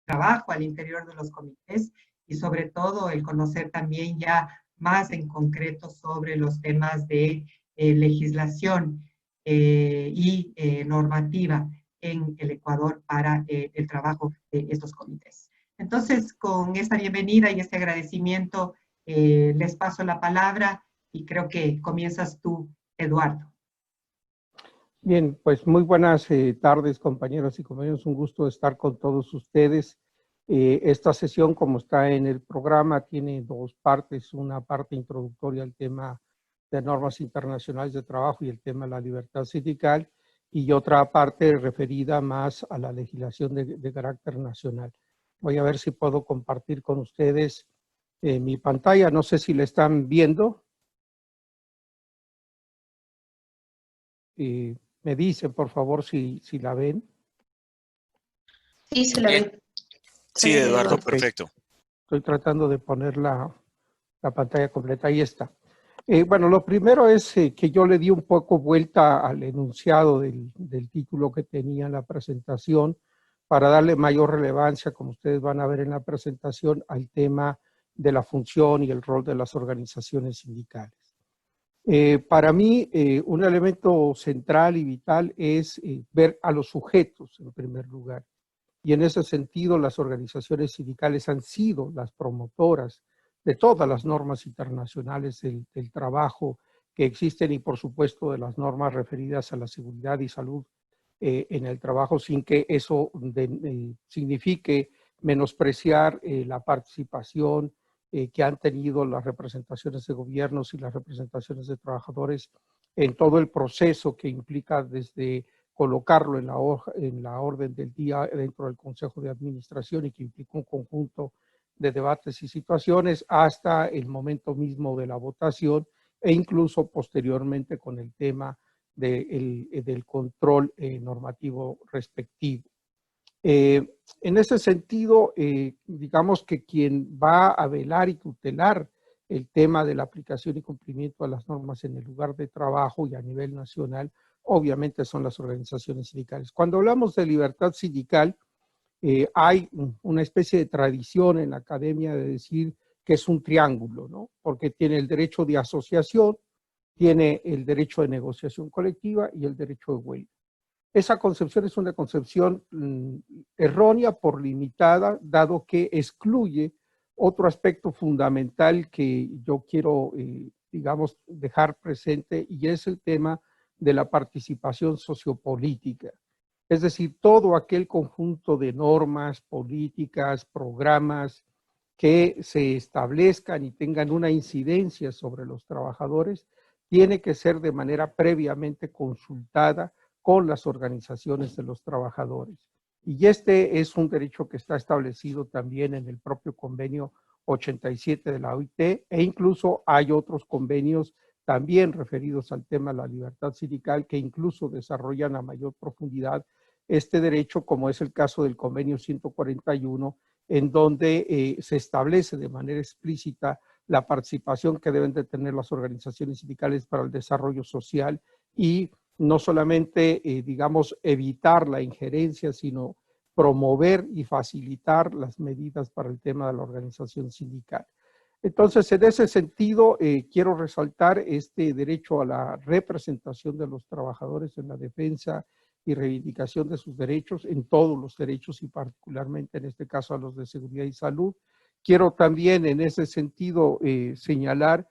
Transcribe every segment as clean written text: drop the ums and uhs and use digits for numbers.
trabajo al interior de los comités y sobre todo el conocer también ya más en concreto sobre los temas de legislación y normativa en el Ecuador para el trabajo de estos comités. Entonces, con esta bienvenida y este agradecimiento, les paso la palabra y creo que comienzas tú, Eduardo. Bien, pues muy buenas tardes, compañeros y compañeros. Un gusto estar con todos ustedes. Esta sesión, como está en el programa, tiene dos partes. Una parte introductoria al tema de normas internacionales de trabajo y el tema de la libertad sindical, y otra parte referida más a la legislación de carácter nacional. Voy a ver si puedo compartir con ustedes mi pantalla. No sé si la están viendo. Me dicen, por favor, si la ven. Sí, se la ve. Sí, Eduardo, Okay. perfecto. Estoy tratando de poner la pantalla completa. Ahí está. Bueno, lo primero es que yo le di un poco vuelta al enunciado del título que tenía en la presentación para darle mayor relevancia, como ustedes van a ver en la presentación, al tema de la función y el rol de las organizaciones sindicales. Para mí, un elemento central y vital es ver a los sujetos en primer lugar. Y en ese sentido, las organizaciones sindicales han sido las promotoras de todas las normas internacionales del trabajo que existen y, por supuesto, de las normas referidas a la seguridad y salud en el trabajo, sin que eso signifique menospreciar la participación que han tenido las representaciones de gobiernos y las representaciones de trabajadores en todo el proceso que implica desde colocarlo en la orden del día dentro del Consejo de Administración y que implica un conjunto de debates y situaciones hasta el momento mismo de la votación e incluso posteriormente con el tema del control normativo respectivo. En ese sentido, digamos que quien va a velar y tutelar el tema de la aplicación y cumplimiento de las normas en el lugar de trabajo y a nivel nacional, obviamente son las organizaciones sindicales. Cuando hablamos de libertad sindical, hay una especie de tradición en la academia de decir que es un triángulo, ¿no? Porque tiene el derecho de asociación, tiene el derecho de negociación colectiva y el derecho de huelga. Esa concepción es una concepción errónea por limitada, dado que excluye otro aspecto fundamental que yo quiero, digamos, dejar presente, y es el tema de la participación sociopolítica. Es decir, todo aquel conjunto de normas, políticas, programas que se establezcan y tengan una incidencia sobre los trabajadores, tiene que ser de manera previamente consultada con las organizaciones de los trabajadores. Y este es un derecho que está establecido también en el propio convenio 87 de la OIT, e incluso hay otros convenios también referidos al tema de la libertad sindical que incluso desarrollan a mayor profundidad este derecho, como es el caso del convenio 141, en donde se establece de manera explícita la participación que deben de tener las organizaciones sindicales para el desarrollo social y no solamente, digamos, evitar la injerencia, sino promover y facilitar las medidas para el tema de la organización sindical. Entonces, en ese sentido, quiero resaltar este derecho a la representación de los trabajadores en la defensa y reivindicación de sus derechos, en todos los derechos y particularmente en este caso a los de seguridad y salud. Quiero también en ese sentido señalar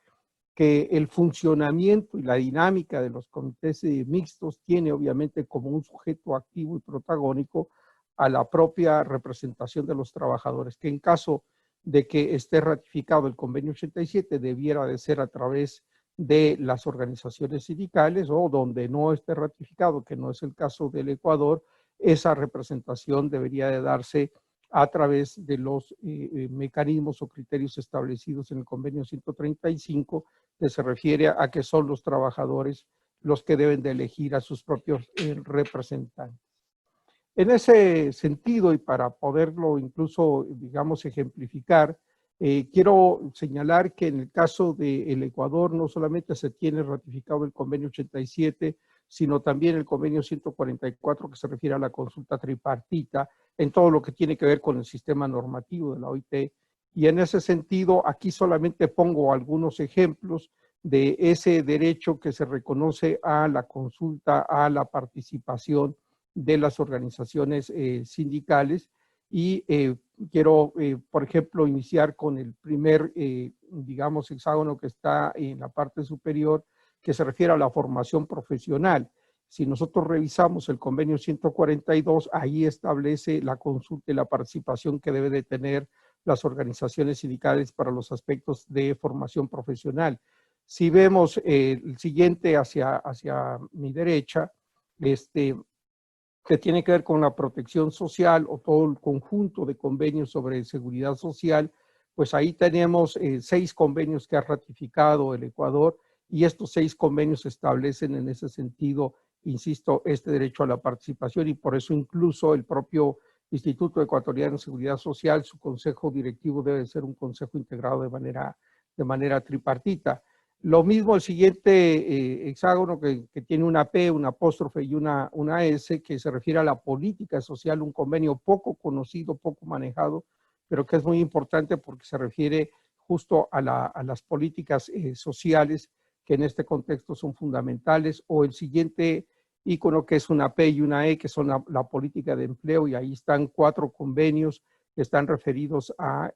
que el funcionamiento y la dinámica de los comités mixtos tiene obviamente como un sujeto activo y protagónico a la propia representación de los trabajadores, que en caso de que esté ratificado el convenio 87 debiera de ser a través de las organizaciones sindicales, o donde no esté ratificado, que no es el caso del Ecuador, esa representación debería de darse a través de los mecanismos o criterios establecidos en el convenio 135, que se refiere a que son los trabajadores los que deben de elegir a sus propios representantes. En ese sentido, y para poderlo incluso, digamos, ejemplificar, quiero señalar que en el caso del Ecuador no solamente se tiene ratificado el convenio 87, sino también el convenio 144 que se refiere a la consulta tripartita en todo lo que tiene que ver con el sistema normativo de la OIT. Y en ese sentido, aquí solamente pongo algunos ejemplos de ese derecho que se reconoce a la consulta, a la participación de las organizaciones sindicales. Y quiero, por ejemplo, iniciar con el primer, digamos, hexágono que está en la parte superior, que se refiere a la formación profesional. Si nosotros revisamos el convenio 142, ahí establece la consulta y la participación que debe de tener las organizaciones sindicales para los aspectos de formación profesional. Si vemos el siguiente hacia mi derecha, que tiene que ver con la protección social o todo el conjunto de convenios sobre seguridad social, pues ahí tenemos 6 convenios que ha ratificado el Ecuador, y estos 6 convenios establecen en ese sentido, insisto, este derecho a la participación, y por eso incluso el propio Instituto Ecuatoriano de Seguridad Social, su consejo directivo debe ser un consejo integrado de manera tripartita. Lo mismo el siguiente hexágono que tiene una P, una apóstrofe y una S, que se refiere a la política social, un convenio poco conocido, poco manejado, pero que es muy importante porque se refiere justo a las políticas sociales que en este contexto son fundamentales. O el siguiente ícono, que es una P y una E, que son la política de empleo, y ahí están 4 convenios que están referidos a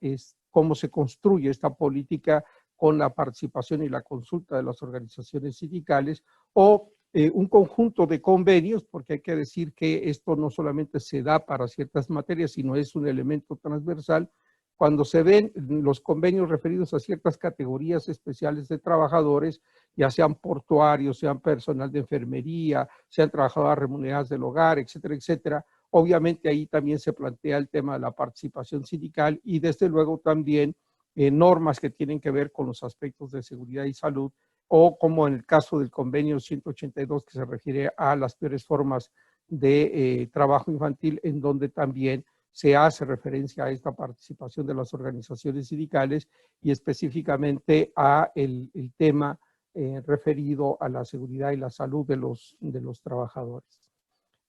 cómo se construye esta política con la participación y la consulta de las organizaciones sindicales, o un conjunto de convenios, porque hay que decir que esto no solamente se da para ciertas materias, sino es un elemento transversal. Cuando se ven los convenios referidos a ciertas categorías especiales de trabajadores, ya sean portuarios, sean personal de enfermería, sean trabajadoras remuneradas del hogar, etcétera, etcétera, obviamente ahí también se plantea el tema de la participación sindical, y desde luego también normas que tienen que ver con los aspectos de seguridad y salud, o como en el caso del convenio 182 que se refiere a las peores formas de trabajo infantil, en donde también se hace referencia a esta participación de las organizaciones sindicales y específicamente a el tema referido a la seguridad y la salud de los trabajadores.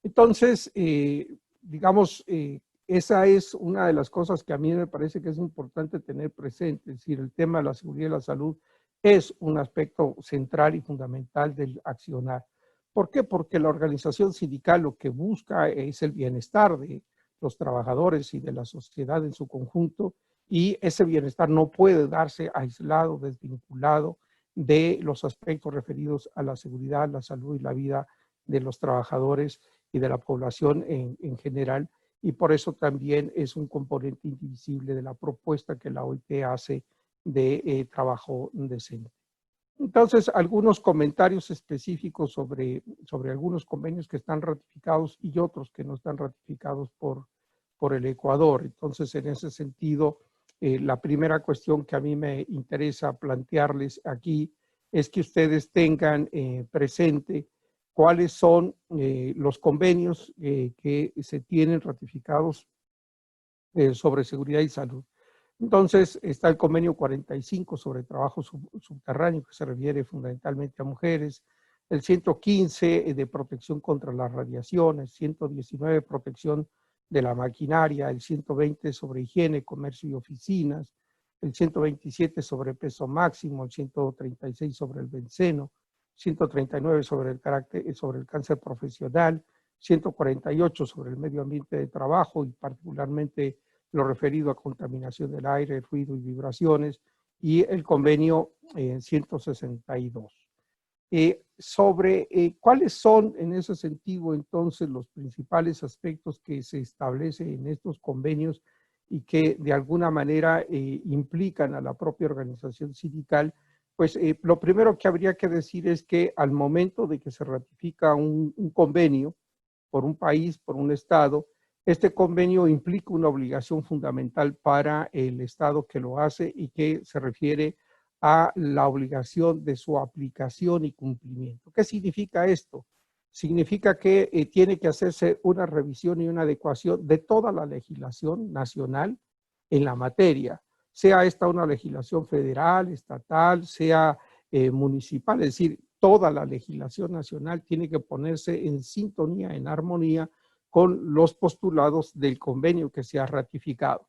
Entonces, digamos, esa es una de las cosas que a mí me parece que es importante tener presente. Es decir, el tema de la seguridad y la salud es un aspecto central y fundamental del accionar. ¿Por qué? Porque la organización sindical lo que busca es el bienestar de los trabajadores y de la sociedad en su conjunto, y ese bienestar no puede darse aislado, desvinculado de los aspectos referidos a la seguridad, la salud y la vida de los trabajadores y de la población en general. Y por eso también es un componente indivisible de la propuesta que la OIT hace de trabajo decente. Entonces, algunos comentarios específicos sobre algunos convenios que están ratificados y otros que no están ratificados por el Ecuador. Entonces, en ese sentido, la primera cuestión que a mí me interesa plantearles aquí es que ustedes tengan presente cuáles son los convenios que se tienen ratificados sobre seguridad y salud. Entonces, está el convenio 45 sobre trabajo subterráneo, que se refiere fundamentalmente a mujeres, el 115 de protección contra las radiaciones, 119 protección de la maquinaria, el 120 sobre higiene, comercio y oficinas, el 127 sobre peso máximo, el 136 sobre el benceno, 139 sobre el cáncer profesional, 148 sobre el medio ambiente de trabajo y particularmente lo referido a contaminación del aire, ruido y vibraciones, y el convenio 162. Sobre cuáles son en ese sentido entonces los principales aspectos que se establecen en estos convenios y que de alguna manera implican a la propia organización sindical, pues lo primero que habría que decir es que al momento de que se ratifica un convenio por un país, por un estado, este convenio implica una obligación fundamental para el estado que lo hace y que se refiere a la obligación de su aplicación y cumplimiento. ¿Qué significa esto? Significa que tiene que hacerse una revisión y una adecuación de toda la legislación nacional en la materia, sea esta una legislación federal, estatal, sea municipal, es decir, toda la legislación nacional tiene que ponerse en sintonía, en armonía con los postulados del convenio que se ha ratificado.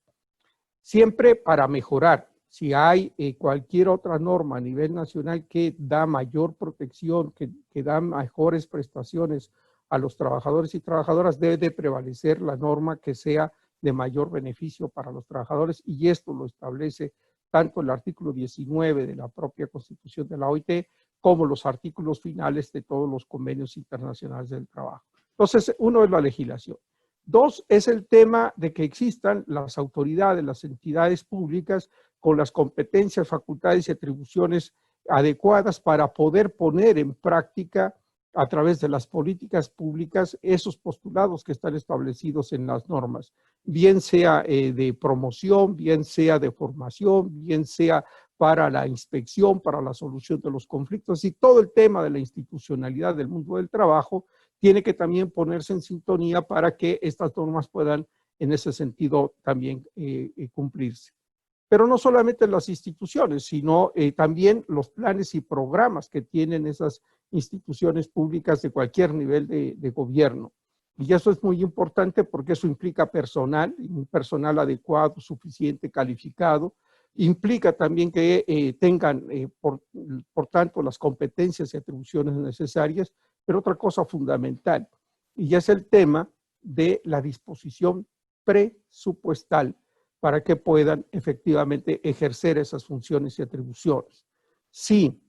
Siempre para mejorar. Si hay cualquier otra norma a nivel nacional que da mayor protección, que da mejores prestaciones a los trabajadores y trabajadoras, debe de prevalecer la norma que sea de mayor beneficio para los trabajadores, y esto lo establece tanto el artículo 19 de la propia Constitución de la OIT como los artículos finales de todos los convenios internacionales del trabajo. Entonces, uno es la legislación. Dos, es el tema de que existan las autoridades, las entidades públicas con las competencias, facultades y atribuciones adecuadas para poder poner en práctica a través de las políticas públicas esos postulados que están establecidos en las normas, bien sea de promoción, bien sea de formación, bien sea para la inspección, para la solución de los conflictos, y todo el tema de la institucionalidad del mundo del trabajo tiene que también ponerse en sintonía para que estas normas puedan en ese sentido también cumplirse. Pero no solamente las instituciones, sino también los planes y programas que tienen esas instituciones públicas de cualquier nivel de gobierno. Y eso es muy importante porque eso implica personal, un personal adecuado, suficiente, calificado. Implica también que tengan, por tanto, las competencias y atribuciones necesarias, pero otra cosa fundamental, y es el tema de la disposición presupuestal para que puedan efectivamente ejercer esas funciones y atribuciones. Si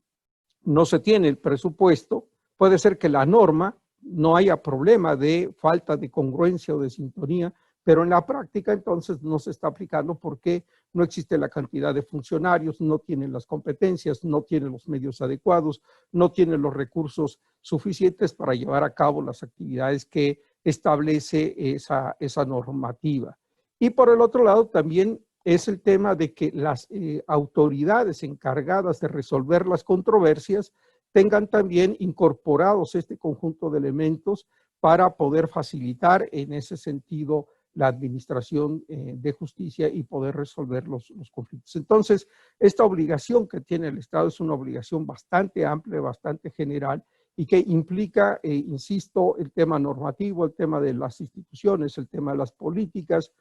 no se tiene el presupuesto, puede ser que la norma no haya problema de falta de congruencia o de sintonía, pero en la práctica entonces no se está aplicando porque no existe la cantidad de funcionarios, no tienen las competencias, no tienen los medios adecuados, no tienen los recursos suficientes para llevar a cabo las actividades que establece esa normativa. Y por el otro lado también es el tema de que las autoridades encargadas de resolver las controversias tengan también incorporados este conjunto de elementos para poder facilitar en ese sentido la administración de justicia y poder resolver los conflictos. Entonces, esta obligación que tiene el Estado es una obligación bastante amplia, bastante general, y que implica, insisto, el tema normativo, el tema de las instituciones, el tema de las políticas,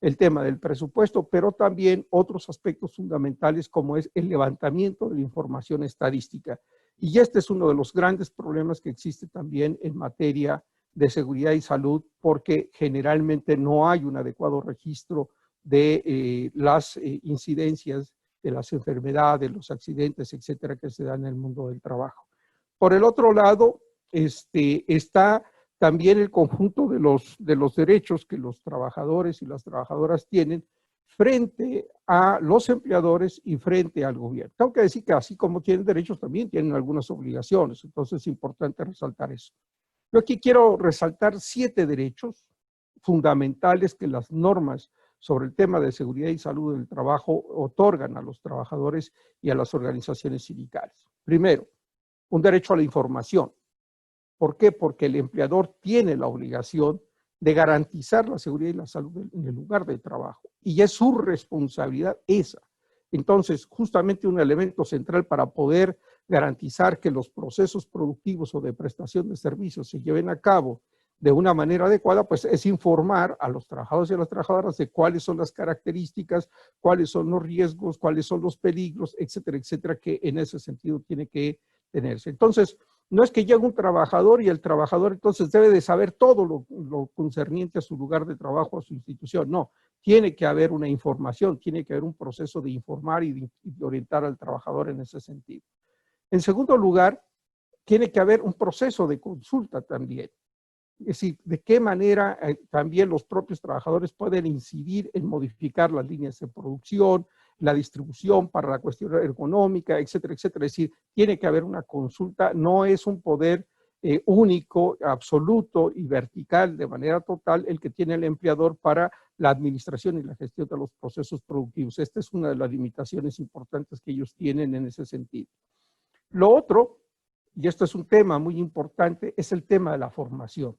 el tema del presupuesto, pero también otros aspectos fundamentales como es el levantamiento de la información estadística. Y este es uno de los grandes problemas que existe también en materia de seguridad y salud, porque generalmente no hay un adecuado registro de las incidencias, de las enfermedades, los accidentes, etcétera, que se dan en el mundo del trabajo. Por el otro lado, está también el conjunto de los derechos que los trabajadores y las trabajadoras tienen frente a los empleadores y frente al gobierno. Tengo que decir que así como tienen derechos, también tienen algunas obligaciones, entonces es importante resaltar eso. Yo aquí quiero resaltar 7 derechos fundamentales que las normas sobre el tema de seguridad y salud del trabajo otorgan a los trabajadores y a las organizaciones sindicales. Primero, un derecho a la información. ¿Por qué? Porque el empleador tiene la obligación de garantizar la seguridad y la salud en el lugar de trabajo, y es su responsabilidad esa. Entonces, justamente un elemento central para poder garantizar que los procesos productivos o de prestación de servicios se lleven a cabo de una manera adecuada, pues es informar a los trabajadores y a las trabajadoras de cuáles son las características, cuáles son los riesgos, cuáles son los peligros, etcétera, etcétera, que en ese sentido tiene que tenerse. Entonces, no es que llegue un trabajador y el trabajador entonces debe de saber todo lo concerniente a su lugar de trabajo, a su institución. No, tiene que haber una información, tiene que haber un proceso de informar y de orientar al trabajador en ese sentido. En segundo lugar, tiene que haber un proceso de consulta también. Es decir, de qué manera también los propios trabajadores pueden incidir en modificar las líneas de producción, la distribución para la cuestión ergonómica, etcétera, etcétera. Es decir, tiene que haber una consulta, no es un poder único, absoluto y vertical de manera total el que tiene el empleador para la administración y la gestión de los procesos productivos. Esta es una de las limitaciones importantes que ellos tienen en ese sentido. Lo otro, y esto es un tema muy importante, es el tema de la formación.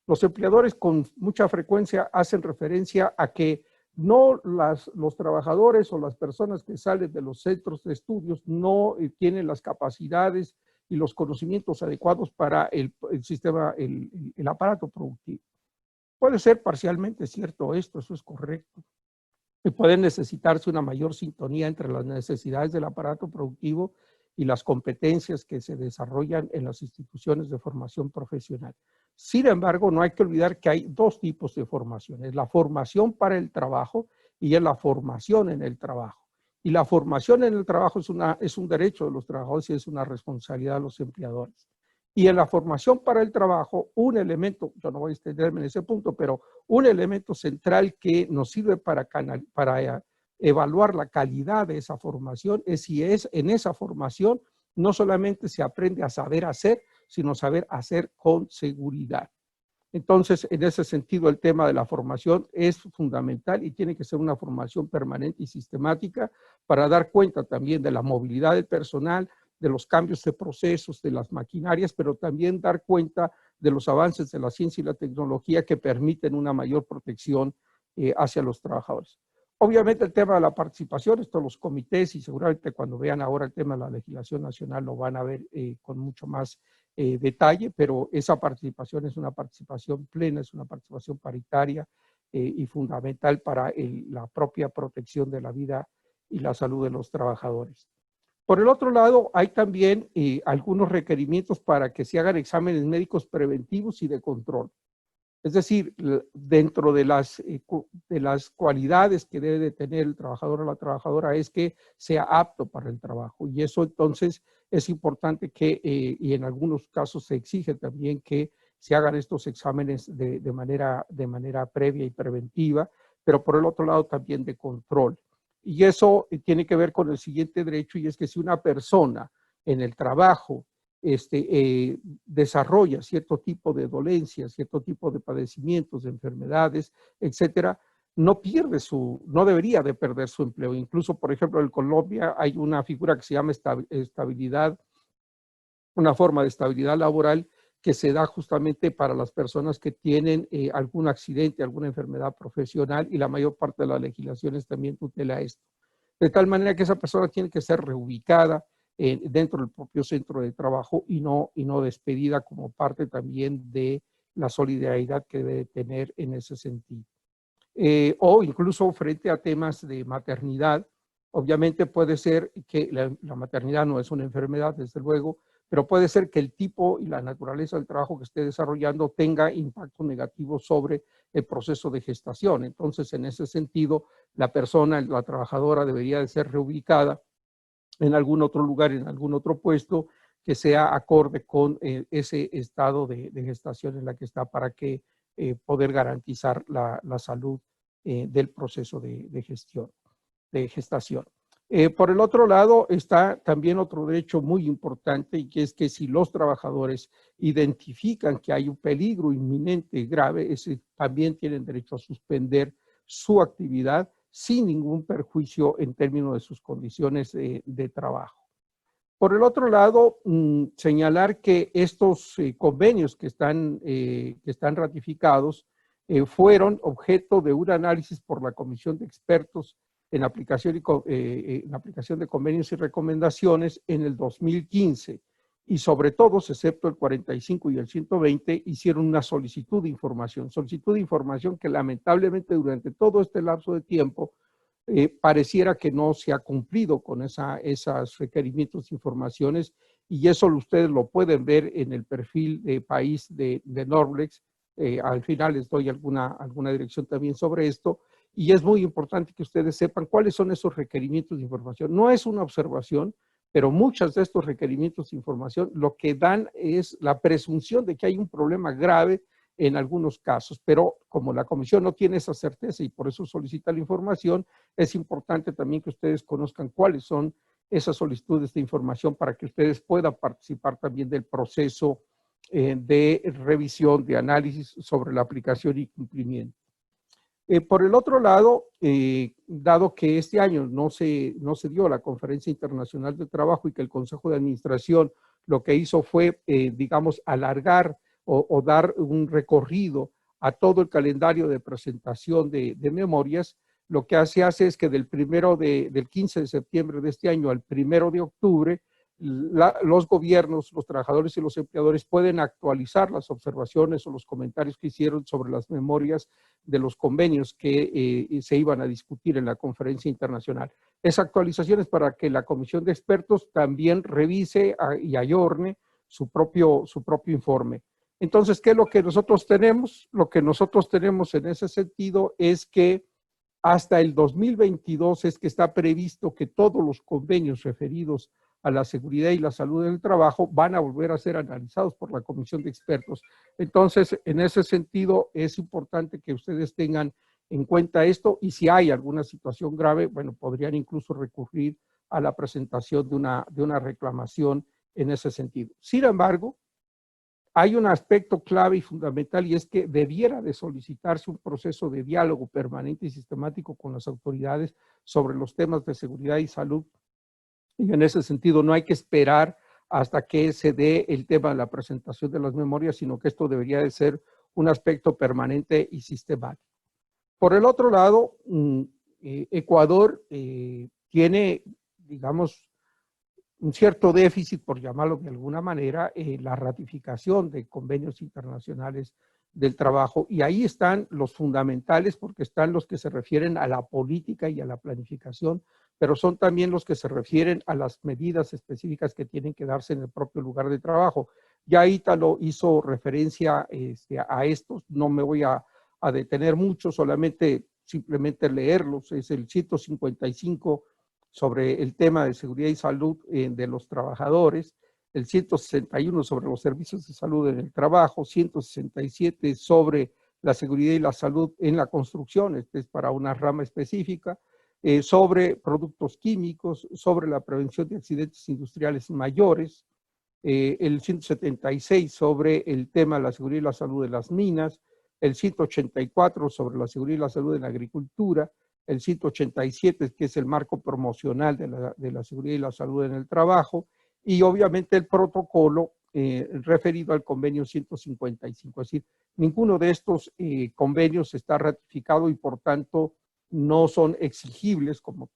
Los empleadores con mucha frecuencia hacen referencia a que no los trabajadores o las personas que salen de los centros de estudios no tienen las capacidades y los conocimientos adecuados para el sistema, el aparato productivo. Puede ser parcialmente cierto esto, eso es correcto. Y puede necesitarse una mayor sintonía entre las necesidades del aparato productivo y las competencias que se desarrollan en las instituciones de formación profesional. Sin embargo, no hay que olvidar que hay dos tipos de formación. Es la formación para el trabajo y es la formación en el trabajo. Y la formación en el trabajo es un derecho de los trabajadores y es una responsabilidad de los empleadores. Y en la formación para el trabajo, un elemento, yo no voy a extenderme en ese punto, pero un elemento central que nos sirve para evaluar la calidad de esa formación es si es en esa formación no solamente se aprende a saber hacer, sino saber hacer con seguridad. Entonces, en ese sentido, el tema de la formación es fundamental y tiene que ser una formación permanente y sistemática para dar cuenta también de la movilidad del personal, de los cambios de procesos, de las maquinarias, pero también dar cuenta de los avances de la ciencia y la tecnología que permiten una mayor protección hacia los trabajadores. Obviamente el tema de la participación, esto los comités y seguramente cuando vean ahora el tema de la legislación nacional lo van a ver con mucho más detalle, pero esa participación es una participación plena, es una participación paritaria y fundamental para la propia protección de la vida y la salud de los trabajadores. Por el otro lado, hay también algunos requerimientos para que se hagan exámenes médicos preventivos y de control. Es decir, dentro de las cualidades que debe de tener el trabajador o la trabajadora es que sea apto para el trabajo. Y eso entonces es importante que, y en algunos casos se exige también que se hagan estos exámenes de manera previa y preventiva, pero por el otro lado también de control. Y eso tiene que ver con el siguiente derecho, y es que si una persona en el trabajo desarrolla cierto tipo de dolencias, cierto tipo de padecimientos, de enfermedades, etcétera, no debería de perder su empleo. Incluso, por ejemplo, en Colombia hay una figura que se llama estabilidad, una forma de estabilidad laboral que se da justamente para las personas que tienen algún accidente, alguna enfermedad profesional, y la mayor parte de las legislaciones también tutela esto. De tal manera que esa persona tiene que ser reubicada dentro del propio centro de trabajo y no despedida como parte también de la solidaridad que debe tener en ese sentido. O incluso frente a temas de maternidad, obviamente puede ser que la maternidad no es una enfermedad, desde luego, pero puede ser que el tipo y la naturaleza del trabajo que esté desarrollando tenga impacto negativo sobre el proceso de gestación. Entonces, en ese sentido, la persona, la trabajadora, debería de ser reubicada en algún otro lugar, en algún otro puesto que sea acorde con ese estado de gestación en la que está para que poder garantizar la salud del proceso de gestación. Por el otro lado, está también otro derecho muy importante, y que es que si los trabajadores identifican que hay un peligro inminente grave, también tienen derecho a suspender su actividad sin ningún perjuicio en términos de sus condiciones de trabajo. Por el otro lado, señalar que estos convenios que están ratificados fueron objeto de un análisis por la Comisión de Expertos en aplicación de convenios y recomendaciones en el 2015, y sobre todo, excepto el 45 y el 120, hicieron una solicitud de información que lamentablemente durante todo este lapso de tiempo pareciera que no se ha cumplido con esos requerimientos de informaciones, y eso ustedes lo pueden ver en el perfil de país de Norblex. Al final les doy alguna dirección también sobre esto. Y es muy importante que ustedes sepan cuáles son esos requerimientos de información. No es una observación, pero muchos de estos requerimientos de información lo que dan es la presunción de que hay un problema grave en algunos casos, pero como la comisión no tiene esa certeza y por eso solicita la información, es importante también que ustedes conozcan cuáles son esas solicitudes de información para que ustedes puedan participar también del proceso de revisión, de análisis sobre la aplicación y cumplimiento. Por el otro lado, dado que este año no se dio la Conferencia Internacional de Trabajo y que el Consejo de Administración lo que hizo fue, digamos, alargar o dar un recorrido a todo el calendario de presentación de memorias, lo que se hace es que del 15 de septiembre de este año al 1 de octubre, los gobiernos, los trabajadores y los empleadores pueden actualizar las observaciones o los comentarios que hicieron sobre las memorias de los convenios que se iban a discutir en la conferencia internacional. Esa actualización es para que la comisión de expertos también revise y ayorne su propio informe. Entonces, ¿qué es lo que nosotros tenemos? Lo que nosotros tenemos en ese sentido es que hasta el 2022 es que está previsto que todos los convenios referidos a la seguridad y la salud en el trabajo van a volver a ser analizados por la comisión de expertos. Entonces, en ese sentido, es importante que ustedes tengan en cuenta esto y si hay alguna situación grave, bueno, podrían incluso recurrir a la presentación de una reclamación en ese sentido. Sin embargo, hay un aspecto clave y fundamental y es que debiera de solicitarse un proceso de diálogo permanente y sistemático con las autoridades sobre los temas de seguridad y salud. Y en ese sentido no hay que esperar hasta que se dé el tema de la presentación de las memorias, sino que esto debería de ser un aspecto permanente y sistemático. Por el otro lado, Ecuador tiene, digamos, un cierto déficit, por llamarlo de alguna manera, la ratificación de convenios internacionales del trabajo. Y ahí están los fundamentales, porque están los que se refieren a la política y a la planificación, pero son también los que se refieren a las medidas específicas que tienen que darse en el propio lugar de trabajo. Ya Ítalo hizo referencia a estos, no me voy a detener mucho, simplemente leerlos. Es el 155 sobre el tema de seguridad y salud de los trabajadores, el 161 sobre los servicios de salud en el trabajo, 167 sobre la seguridad y la salud en la construcción, este es para una rama específica, sobre productos químicos, sobre la prevención de accidentes industriales mayores, el 176 sobre el tema de la seguridad y la salud de las minas, el 184 sobre la seguridad y la salud en la agricultura, el 187, que es el marco promocional de la seguridad y la salud en el trabajo, y obviamente el protocolo referido al convenio 155. Es decir, ninguno de estos convenios está ratificado y por tanto no son exigibles como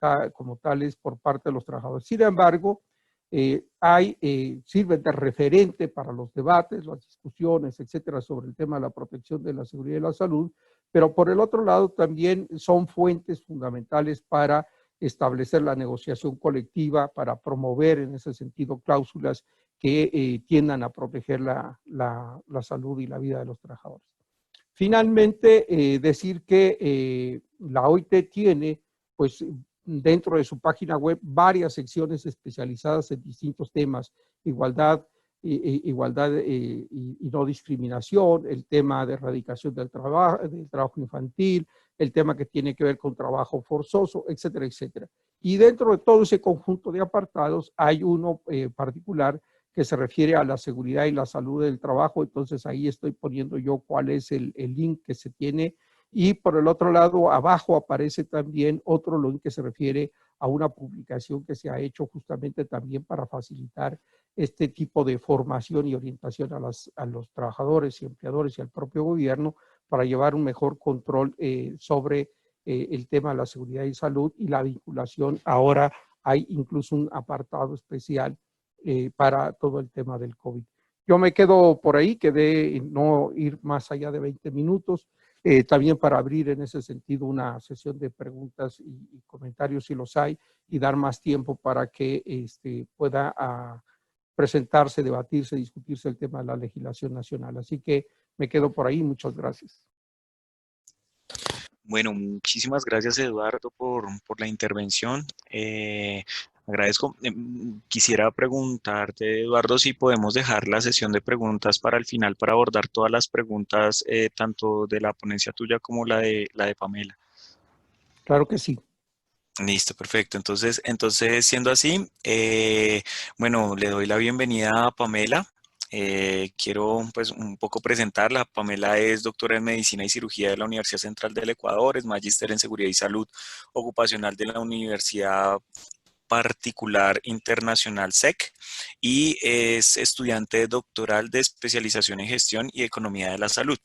tales por parte de los trabajadores. Sin embargo, sirven de referente para los debates, las discusiones, etcétera, sobre el tema de la protección de la seguridad y la salud, pero por el otro lado también son fuentes fundamentales para establecer la negociación colectiva, para promover en ese sentido cláusulas que tiendan a proteger la salud y la vida de los trabajadores. Finalmente, decir que la OIT tiene, pues, dentro de su página web varias secciones especializadas en distintos temas, igualdad y no discriminación, el tema de erradicación del trabajo infantil, el tema que tiene que ver con trabajo forzoso, etcétera, etcétera. Y dentro de todo ese conjunto de apartados hay uno particular que se refiere a la seguridad y la salud del trabajo, entonces ahí estoy poniendo yo cuál es el link que se tiene. Y por el otro lado, abajo aparece también otro link que se refiere a una publicación que se ha hecho justamente también para facilitar este tipo de formación y orientación a los trabajadores y empleadores y al propio gobierno para llevar un mejor control sobre el tema de la seguridad y salud y la vinculación. Ahora hay incluso un apartado especial para todo el tema del COVID. Yo me quedo por ahí, quedé no ir más allá de 20 minutos. También para abrir en ese sentido una sesión de preguntas y comentarios si los hay y dar más tiempo para que pueda presentarse, debatirse, discutirse el tema de la legislación nacional. Así que me quedo por ahí. Muchas gracias. Bueno, muchísimas gracias Eduardo por la intervención. Agradezco. Quisiera preguntarte, Eduardo, si podemos dejar la sesión de preguntas para el final para abordar todas las preguntas, tanto de la ponencia tuya como la de Pamela. Claro que sí. Listo, perfecto. Entonces siendo así, bueno, le doy la bienvenida a Pamela. Quiero pues un poco presentarla. Pamela es doctora en Medicina y Cirugía de la Universidad Central del Ecuador, es magíster en Seguridad y Salud Ocupacional de la Universidad Particular Internacional SEC y es estudiante doctoral de especialización en Gestión y Economía de la Salud.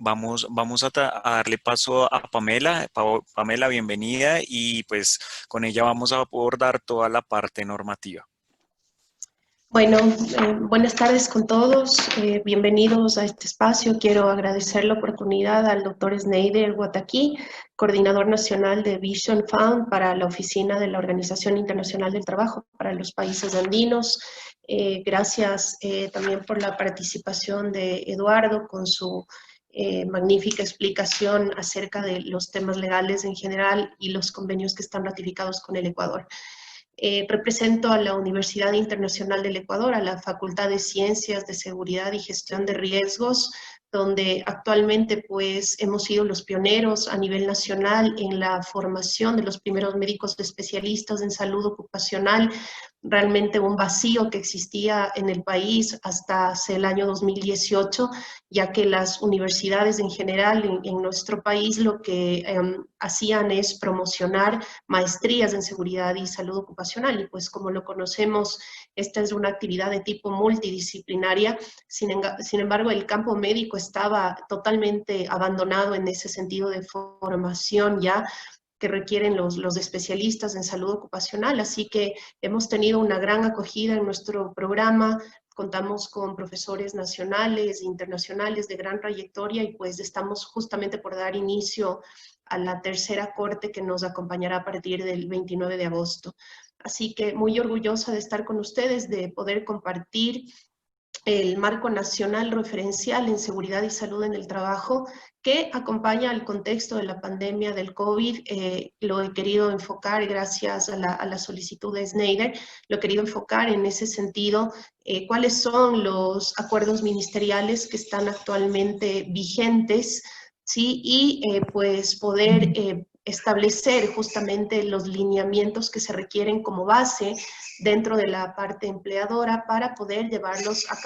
vamos a darle paso a Pamela. Pamela, bienvenida, y pues con ella vamos a abordar toda la parte normativa. Bueno, buenas tardes con todos. Bienvenidos a este espacio. Quiero agradecer la oportunidad al doctor Snyder Guataquí, coordinador nacional de Vision Fund para la Oficina de la Organización Internacional del Trabajo para los Países Andinos. Gracias también por la participación de Eduardo con su magnífica explicación acerca de los temas legales en general y los convenios que están ratificados con el Ecuador. Represento a la Universidad Internacional del Ecuador, a la Facultad de Ciencias de Seguridad y Gestión de Riesgos, donde actualmente pues hemos sido los pioneros a nivel nacional en la formación de los primeros médicos especialistas en salud ocupacional, realmente un vacío que existía en el país hasta hace el año 2018, ya que las universidades en general en nuestro país lo que hacían es promocionar maestrías en seguridad y salud ocupacional, y pues como lo conocemos, esta es una actividad de tipo multidisciplinaria. Sin embargo, el campo médico estaba totalmente abandonado en ese sentido de formación ya que requieren los especialistas en salud ocupacional, así que hemos tenido una gran acogida en nuestro programa. Contamos con profesores nacionales e internacionales de gran trayectoria y pues estamos justamente por dar inicio a la tercera corte que nos acompañará a partir del 29 de agosto. Así que muy orgullosa de estar con ustedes, de poder compartir el marco nacional referencial en seguridad y salud en el trabajo que acompaña al contexto de la pandemia del COVID. Lo he querido enfocar gracias a la solicitud de Snyder, lo he querido enfocar en ese sentido, cuáles son los acuerdos ministeriales que están actualmente vigentes, ¿sí? Y pues poder establecer justamente los lineamientos que se requieren como base dentro de la parte empleadora para poder llevarlos a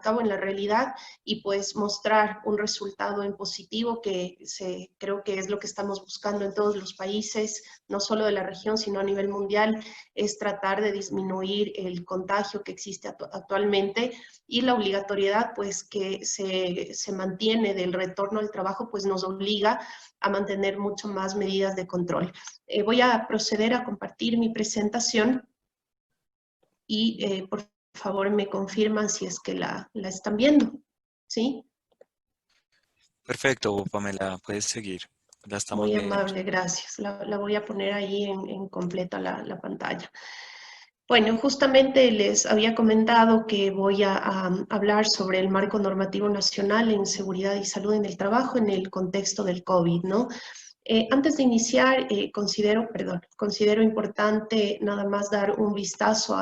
cabo en la realidad y pues mostrar un resultado en positivo que creo que es lo que estamos buscando en todos los países, no solo de la región, sino a nivel mundial, es tratar de disminuir el contagio que existe actualmente, y la obligatoriedad pues que se mantiene del retorno al trabajo pues nos obliga a mantener mucho más medidas de control. Voy a proceder a compartir mi presentación y por favor me confirman si es que la están viendo, ¿sí? Perfecto, Pamela, puedes seguir. La estamos Muy viendo. amable, gracias. La voy a poner ahí en completa la pantalla. Bueno, justamente les había comentado que voy a hablar sobre el marco normativo nacional en seguridad y salud en el trabajo en el contexto del COVID, ¿no? Antes de iniciar, considero importante nada más dar un vistazo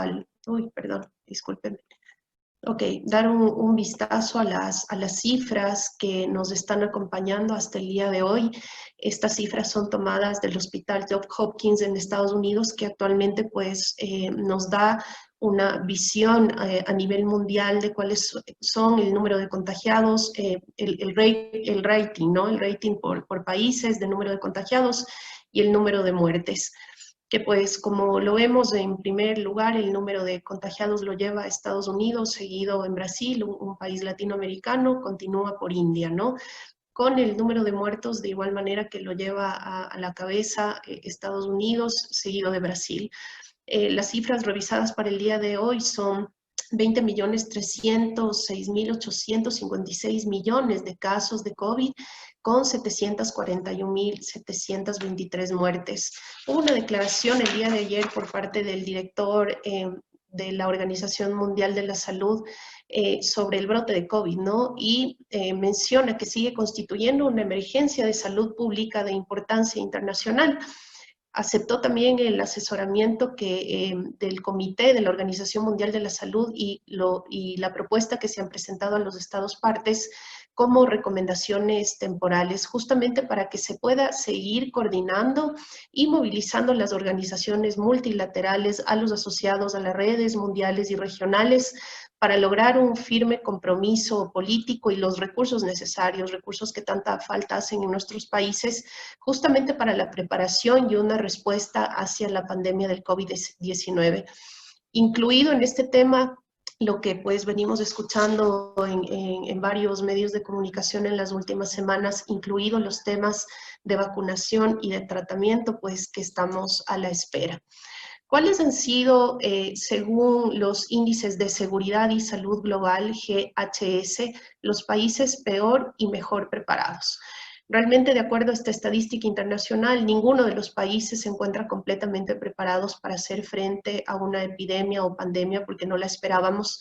discúlpenme. Ok, dar un vistazo a las cifras que nos están acompañando hasta el día de hoy. Estas cifras son tomadas del Hospital Johns Hopkins en Estados Unidos, que actualmente pues nos da una visión a nivel mundial de cuáles son el número de contagiados, el rating, ¿no? El rating por países de número de contagiados y el número de muertes, que pues como lo vemos en primer lugar el número de contagiados lo lleva a Estados Unidos, seguido en Brasil, un país latinoamericano, continúa por India, ¿no? Con el número de muertos de igual manera que lo lleva a la cabeza Estados Unidos, seguido de Brasil. Las cifras revisadas para el día de hoy son 20.306.856 millones de casos de COVID, con 741.723 muertes. Hubo una declaración el día de ayer por parte del director de la Organización Mundial de la Salud sobre el brote de COVID, ¿no? Y menciona que sigue constituyendo una emergencia de salud pública de importancia internacional. Aceptó también el asesoramiento del Comité de la Organización Mundial de la Salud y la propuesta que se han presentado a los Estados partes como recomendaciones temporales, justamente para que se pueda seguir coordinando y movilizando las organizaciones multilaterales, a los asociados a las redes mundiales y regionales, para lograr un firme compromiso político y los recursos necesarios, recursos que tanta falta hacen en nuestros países, justamente para la preparación y una respuesta hacia la pandemia del COVID-19. Incluido en este tema lo que pues venimos escuchando en varios medios de comunicación en las últimas semanas, incluidos los temas de vacunación y de tratamiento, pues que estamos a la espera. ¿Cuáles han sido, según los índices de seguridad y salud global, GHS, los países peor y mejor preparados? Realmente, de acuerdo a esta estadística internacional, ninguno de los países se encuentra completamente preparados para hacer frente a una epidemia o pandemia, porque no la esperábamos.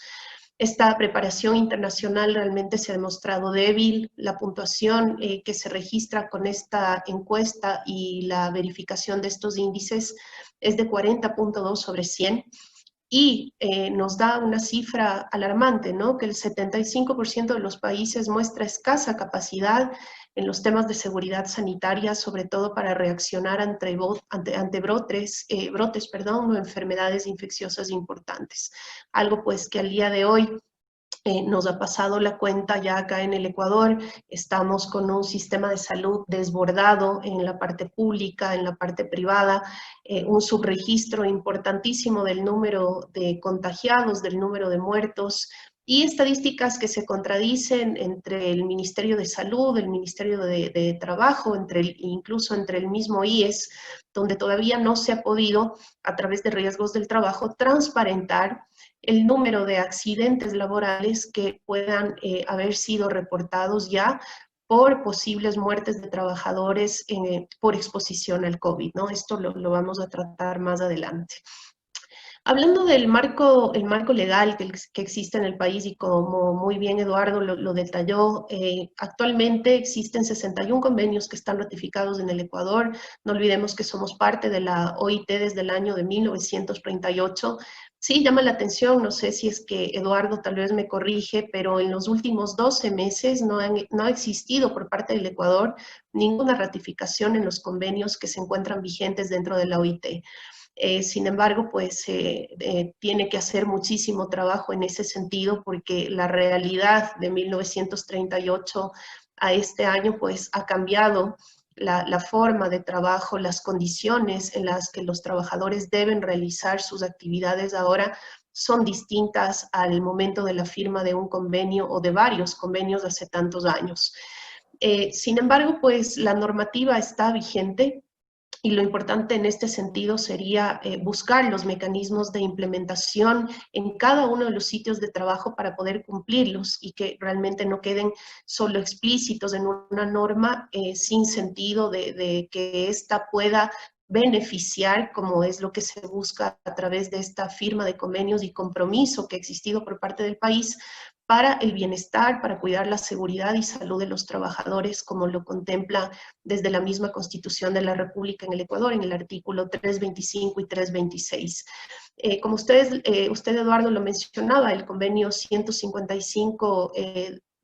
Esta preparación internacional realmente se ha demostrado débil. La puntuación que se registra con esta encuesta y la verificación de estos índices es de 40.2 sobre 100. Y nos da una cifra alarmante, ¿no? Que el 75% de los países muestra escasa capacidad en los temas de seguridad sanitaria, sobre todo para reaccionar ante brotes o enfermedades infecciosas importantes. Algo pues que al día de hoy nos ha pasado la cuenta ya acá en el Ecuador. Estamos con un sistema de salud desbordado en la parte pública, en la parte privada, un subregistro importantísimo del número de contagiados, del número de muertos, y estadísticas que se contradicen entre el Ministerio de Salud, el Ministerio de Trabajo, incluso entre el mismo IES, donde todavía no se ha podido, a través de riesgos del trabajo, transparentar el número de accidentes laborales que puedan haber sido reportados ya por posibles muertes de trabajadores por exposición al COVID, ¿no? Esto lo vamos a tratar más adelante. Hablando del marco, el marco legal que existe en el país, y como muy bien Eduardo lo detalló, actualmente existen 61 convenios que están ratificados en el Ecuador. No olvidemos que somos parte de la OIT desde el año de 1938. Sí, llama la atención, no sé si es que Eduardo tal vez me corrige, pero en los últimos 12 meses no ha existido por parte del Ecuador ninguna ratificación en los convenios que se encuentran vigentes dentro de la OIT. Sin embargo, pues tiene que hacer muchísimo trabajo en ese sentido, porque la realidad de 1938 a este año pues ha cambiado la forma de trabajo, las condiciones en las que los trabajadores deben realizar sus actividades ahora son distintas al momento de la firma de un convenio o de varios convenios hace tantos años. Sin embargo, pues la normativa está vigente. Y lo importante en este sentido sería buscar los mecanismos de implementación en cada uno de los sitios de trabajo para poder cumplirlos, y que realmente no queden solo explícitos en una norma sin sentido de que ésta pueda beneficiar, como es lo que se busca a través de esta firma de convenios y compromiso que ha existido por parte del país para el bienestar, para cuidar la seguridad y salud de los trabajadores, como lo contempla desde la misma Constitución de la República en el Ecuador, en el artículo 325 y 326. Como usted Eduardo lo mencionaba, el convenio 155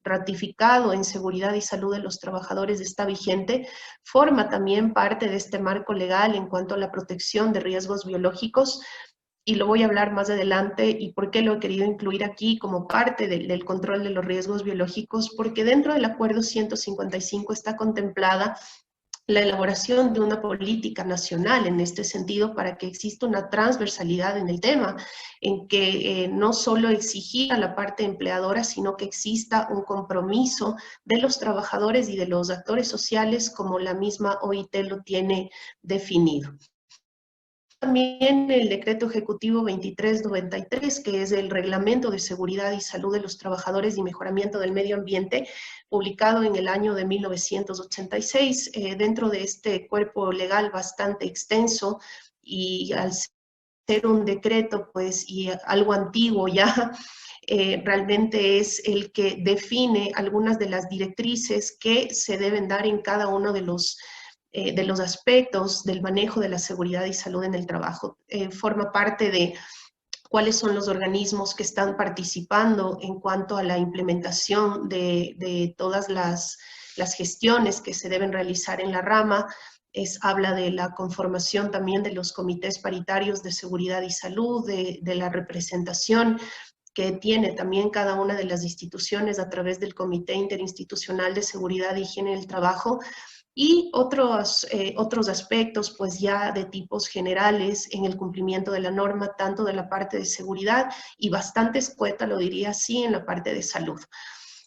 ratificado en seguridad y salud de los trabajadores está vigente, forma también parte de este marco legal en cuanto a la protección de riesgos biológicos, y lo voy a hablar más adelante. ¿Y por qué lo he querido incluir aquí como parte del control de los riesgos biológicos? Porque dentro del acuerdo 155 está contemplada la elaboración de una política nacional en este sentido, para que exista una transversalidad en el tema, en que no solo exigir a la parte empleadora, sino que exista un compromiso de los trabajadores y de los actores sociales, como la misma OIT lo tiene definido. También el decreto ejecutivo 2393, que es el reglamento de seguridad y salud de los trabajadores y mejoramiento del medio ambiente, publicado en el año de 1986. Dentro de este cuerpo legal bastante extenso, y al ser un decreto pues y algo antiguo ya, realmente es el que define algunas de las directrices que se deben dar en cada uno de los aspectos del manejo de la seguridad y salud en el trabajo. Forma parte de cuáles son los organismos que están participando en cuanto a la implementación de todas las gestiones que se deben realizar en la rama. Habla de la conformación también de los comités paritarios de seguridad y salud, de la representación que tiene también cada una de las instituciones a través del Comité Interinstitucional de Seguridad e Higiene del Trabajo, y otros aspectos pues ya de tipos generales en el cumplimiento de la norma, tanto de la parte de seguridad y bastante escueta, lo diría así, en la parte de salud.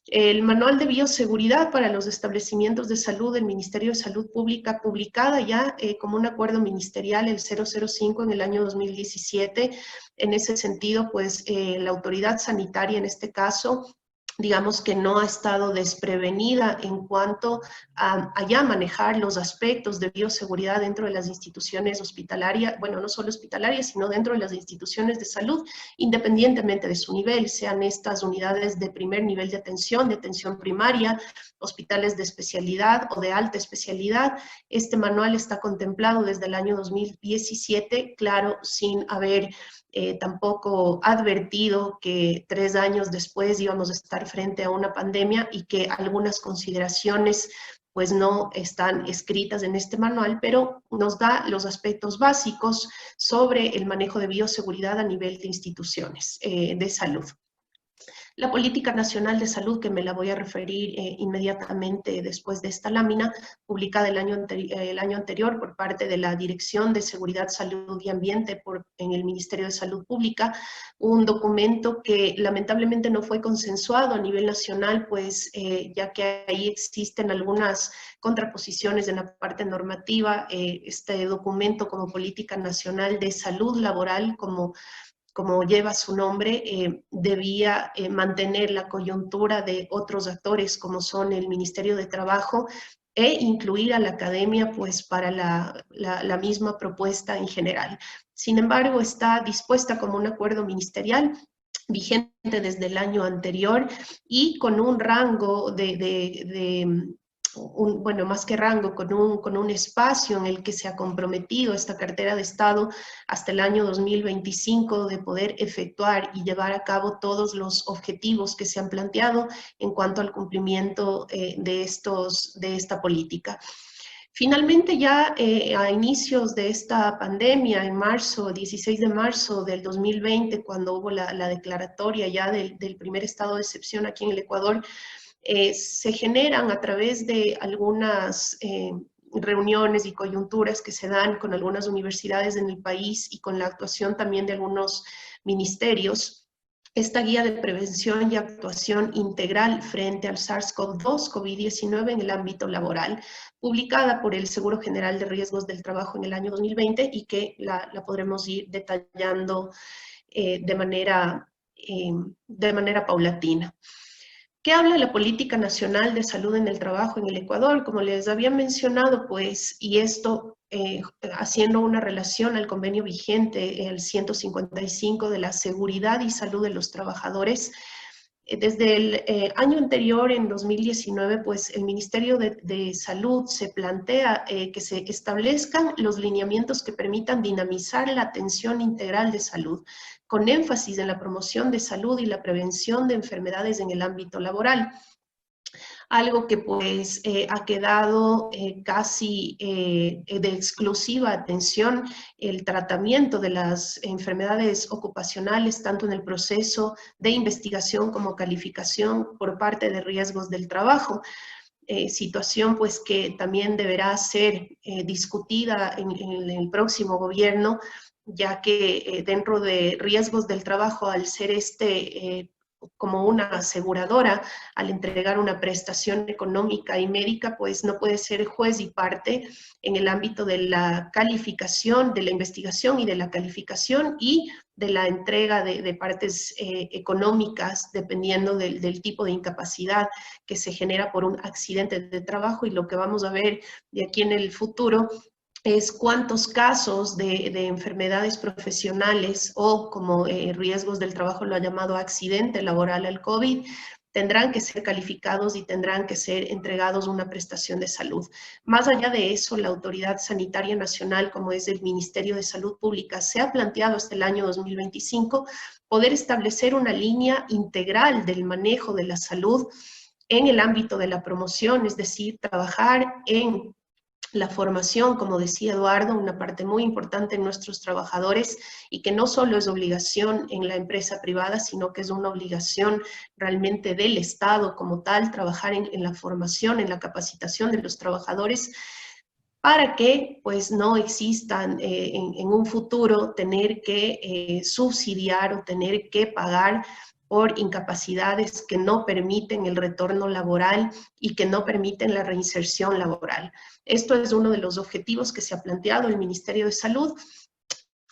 El Manual de Bioseguridad para los establecimientos de salud del Ministerio de Salud Pública, publicada ya como un acuerdo ministerial el 005 en el año 2017. En ese sentido, pues la autoridad sanitaria en este caso, digamos que no ha estado desprevenida en cuanto a ya manejar los aspectos de bioseguridad dentro de las instituciones hospitalarias, bueno, no solo hospitalarias, sino dentro de las instituciones de salud, independientemente de su nivel, sean estas unidades de primer nivel de atención primaria, hospitales de especialidad o de alta especialidad. Este manual está contemplado desde el año 2017, claro, sin haber tampoco advertido que 3 años después íbamos a estar frente a una pandemia y que algunas consideraciones pues no están escritas en este manual, pero nos da los aspectos básicos sobre el manejo de bioseguridad a nivel de instituciones de salud. La Política Nacional de Salud, que me la voy a referir inmediatamente después de esta lámina, publicada el año anterior por parte de la Dirección de Seguridad, Salud y Ambiente en el Ministerio de Salud Pública, un documento que lamentablemente no fue consensuado a nivel nacional, pues ya que ahí existen algunas contraposiciones en la parte normativa. Este documento como Política Nacional de Salud Laboral, como lleva su nombre, debía mantener la coyuntura de otros actores como son el Ministerio de Trabajo e incluir a la academia pues para la misma propuesta en general. Sin embargo, está dispuesta como un acuerdo ministerial vigente desde el año anterior y con un rango bueno, más que rango, con un espacio en el que se ha comprometido esta cartera de Estado hasta el año 2025 de poder efectuar y llevar a cabo todos los objetivos que se han planteado en cuanto al cumplimiento de esta política. Finalmente, ya a inicios de esta pandemia, en marzo, 16 de marzo del 2020, cuando hubo la declaratoria ya del primer estado de excepción aquí en el Ecuador, se generan a través de algunas reuniones y coyunturas que se dan con algunas universidades en el país y con la actuación también de algunos ministerios, esta guía de prevención y actuación integral frente al SARS-CoV-2, COVID-19 en el ámbito laboral, publicada por el Seguro General de Riesgos del Trabajo en el año 2020 y que la podremos ir detallando de manera paulatina. ¿Qué habla la Política Nacional de Salud en el Trabajo en el Ecuador? Como les había mencionado, pues, y esto haciendo una relación al convenio vigente, el 155 de la seguridad y salud de los trabajadores, desde el año anterior, en 2019, pues el Ministerio de Salud se plantea que se establezcan los lineamientos que permitan dinamizar la atención integral de salud, con énfasis en la promoción de salud y la prevención de enfermedades en el ámbito laboral. Algo que pues ha quedado casi de exclusiva atención, el tratamiento de las enfermedades ocupacionales, tanto en el proceso de investigación como calificación por parte de riesgos del trabajo. Situación pues que también deberá ser discutida en el próximo gobierno, ya que dentro de riesgos del trabajo, al ser como una aseguradora, al entregar una prestación económica y médica, pues no puede ser juez y parte en el ámbito de la calificación, de la investigación y de la calificación y de la entrega de partes económicas, dependiendo del tipo de incapacidad que se genera por un accidente de trabajo. Y lo que vamos a ver de aquí en el futuro es cuántos casos de enfermedades profesionales o como riesgos del trabajo lo ha llamado accidente laboral al COVID, tendrán que ser calificados y tendrán que ser entregados una prestación de salud. Más allá de eso, la Autoridad Sanitaria Nacional, como es el Ministerio de Salud Pública, se ha planteado hasta el año 2025 poder establecer una línea integral del manejo de la salud en el ámbito de la promoción, es decir, trabajar en la formación, como decía Eduardo, una parte muy importante en nuestros trabajadores y que no solo es obligación en la empresa privada, sino que es una obligación realmente del Estado como tal, trabajar en la formación, en la capacitación de los trabajadores para que pues no existan en un futuro tener que subsidiar o tener que pagar por incapacidades que no permiten el retorno laboral y que no permiten la reinserción laboral. Esto es uno de los objetivos que se ha planteado el Ministerio de Salud.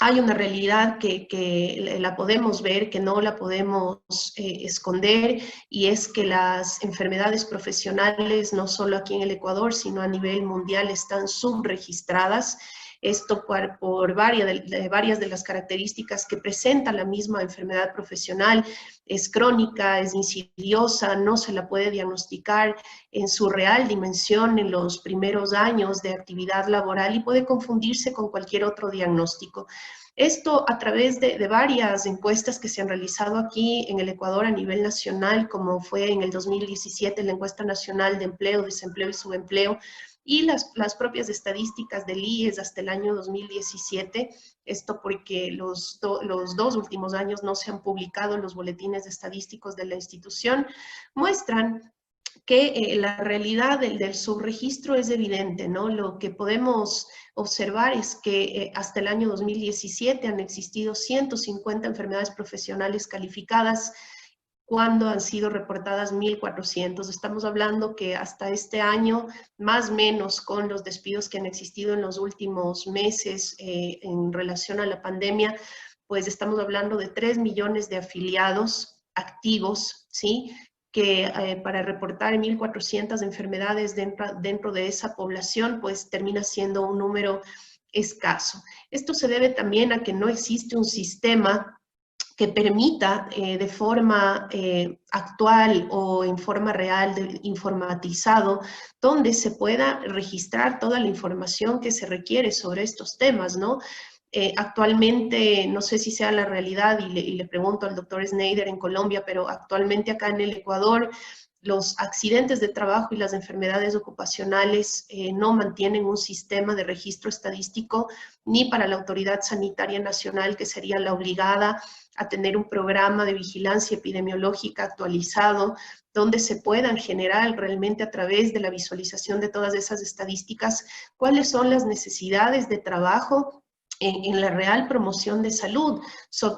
Hay una realidad que la podemos ver, que no la podemos esconder, y es que las enfermedades profesionales, no solo aquí en el Ecuador, sino a nivel mundial, están subregistradas. Esto por varias de las características que presenta la misma enfermedad profesional. Es crónica, es insidiosa, no se la puede diagnosticar en su real dimensión en los primeros años de actividad laboral y puede confundirse con cualquier otro diagnóstico. Esto a través de varias encuestas que se han realizado aquí en el Ecuador a nivel nacional, como fue en el 2017 la encuesta nacional de empleo, desempleo y subempleo, y las propias estadísticas del IES hasta el año 2017, esto porque los dos últimos años no se han publicado los boletines estadísticos de la institución, muestran que la realidad del subregistro es evidente, ¿no? Lo que podemos observar es que hasta el año 2017 han existido 150 enfermedades profesionales calificadas, cuando han sido reportadas 1.400. Estamos hablando que hasta este año, más o menos con los despidos que han existido en los últimos meses en relación a la pandemia, pues estamos hablando de 3 millones de afiliados activos, ¿sí? Que para reportar 1.400 enfermedades dentro de esa población, pues termina siendo un número escaso. Esto se debe también a que no existe un sistema que permita de forma actual o en forma real, informatizado, donde se pueda registrar toda la información que se requiere sobre estos temas, ¿no? Actualmente, no sé si sea la realidad, y le pregunto al doctor Schneider en Colombia, pero actualmente acá en el Ecuador, los accidentes de trabajo y las enfermedades ocupacionales no mantienen un sistema de registro estadístico ni para la Autoridad Sanitaria Nacional, que sería la obligada a tener un programa de vigilancia epidemiológica actualizado, donde se puedan generar realmente a través de la visualización de todas esas estadísticas cuáles son las necesidades de trabajo en la real promoción de salud,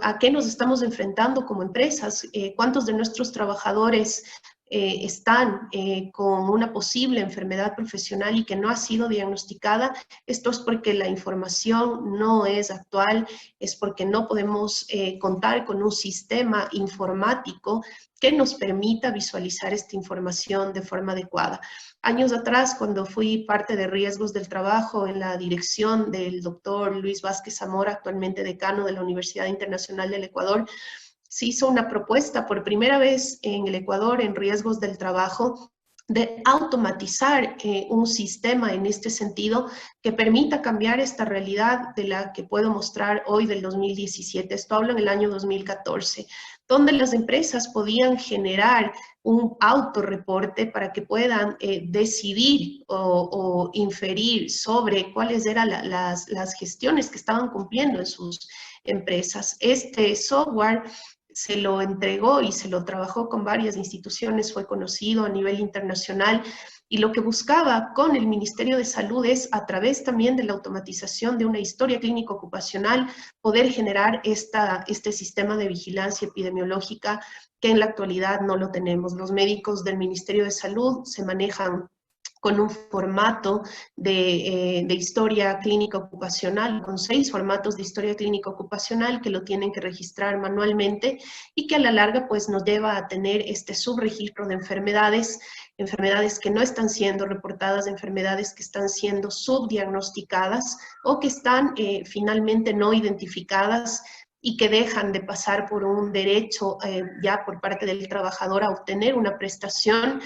a qué nos estamos enfrentando como empresas, cuántos de nuestros trabajadores están con una posible enfermedad profesional y que no ha sido diagnosticada. Esto es porque la información no es actual, es porque no podemos contar con un sistema informático que nos permita visualizar esta información de forma adecuada. Años atrás, cuando fui parte de riesgos del trabajo en la dirección del doctor Luis Vázquez Zamora, actualmente decano de la Universidad Internacional del Ecuador, se hizo una propuesta por primera vez en el Ecuador en riesgos del trabajo de automatizar un sistema en este sentido que permita cambiar esta realidad de la que puedo mostrar hoy del 2017. Esto hablo en el año 2014, donde las empresas podían generar un autorreporte para que puedan decidir o inferir sobre cuáles eran las gestiones que estaban cumpliendo en sus empresas. Este software se lo entregó y se lo trabajó con varias instituciones, fue conocido a nivel internacional, y lo que buscaba con el Ministerio de Salud es, a través también de la automatización de una historia clínica ocupacional, poder generar este sistema de vigilancia epidemiológica que en la actualidad no lo tenemos. Los médicos del Ministerio de Salud se manejan con un formato de historia clínica ocupacional, con 6 formatos de historia clínica ocupacional que lo tienen que registrar manualmente y que a la larga pues nos lleva a tener este subregistro de enfermedades que no están siendo reportadas, enfermedades que están siendo subdiagnosticadas o que están finalmente no identificadas y que dejan de pasar por un derecho ya por parte del trabajador a obtener una prestación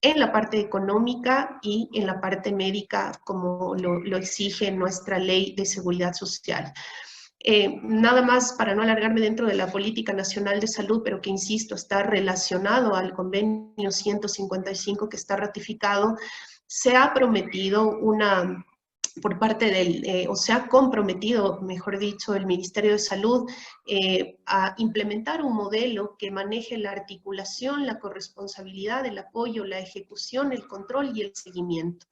en la parte económica y en la parte médica, como lo exige nuestra ley de seguridad social. Nada más para no alargarme dentro de la Política Nacional de Salud, pero que, insisto, está relacionado al convenio 155 que está ratificado, se ha prometido una por parte del, o se ha comprometido, mejor dicho, el Ministerio de Salud a implementar un modelo que maneje la articulación, la corresponsabilidad, el apoyo, la ejecución, el control y el seguimiento.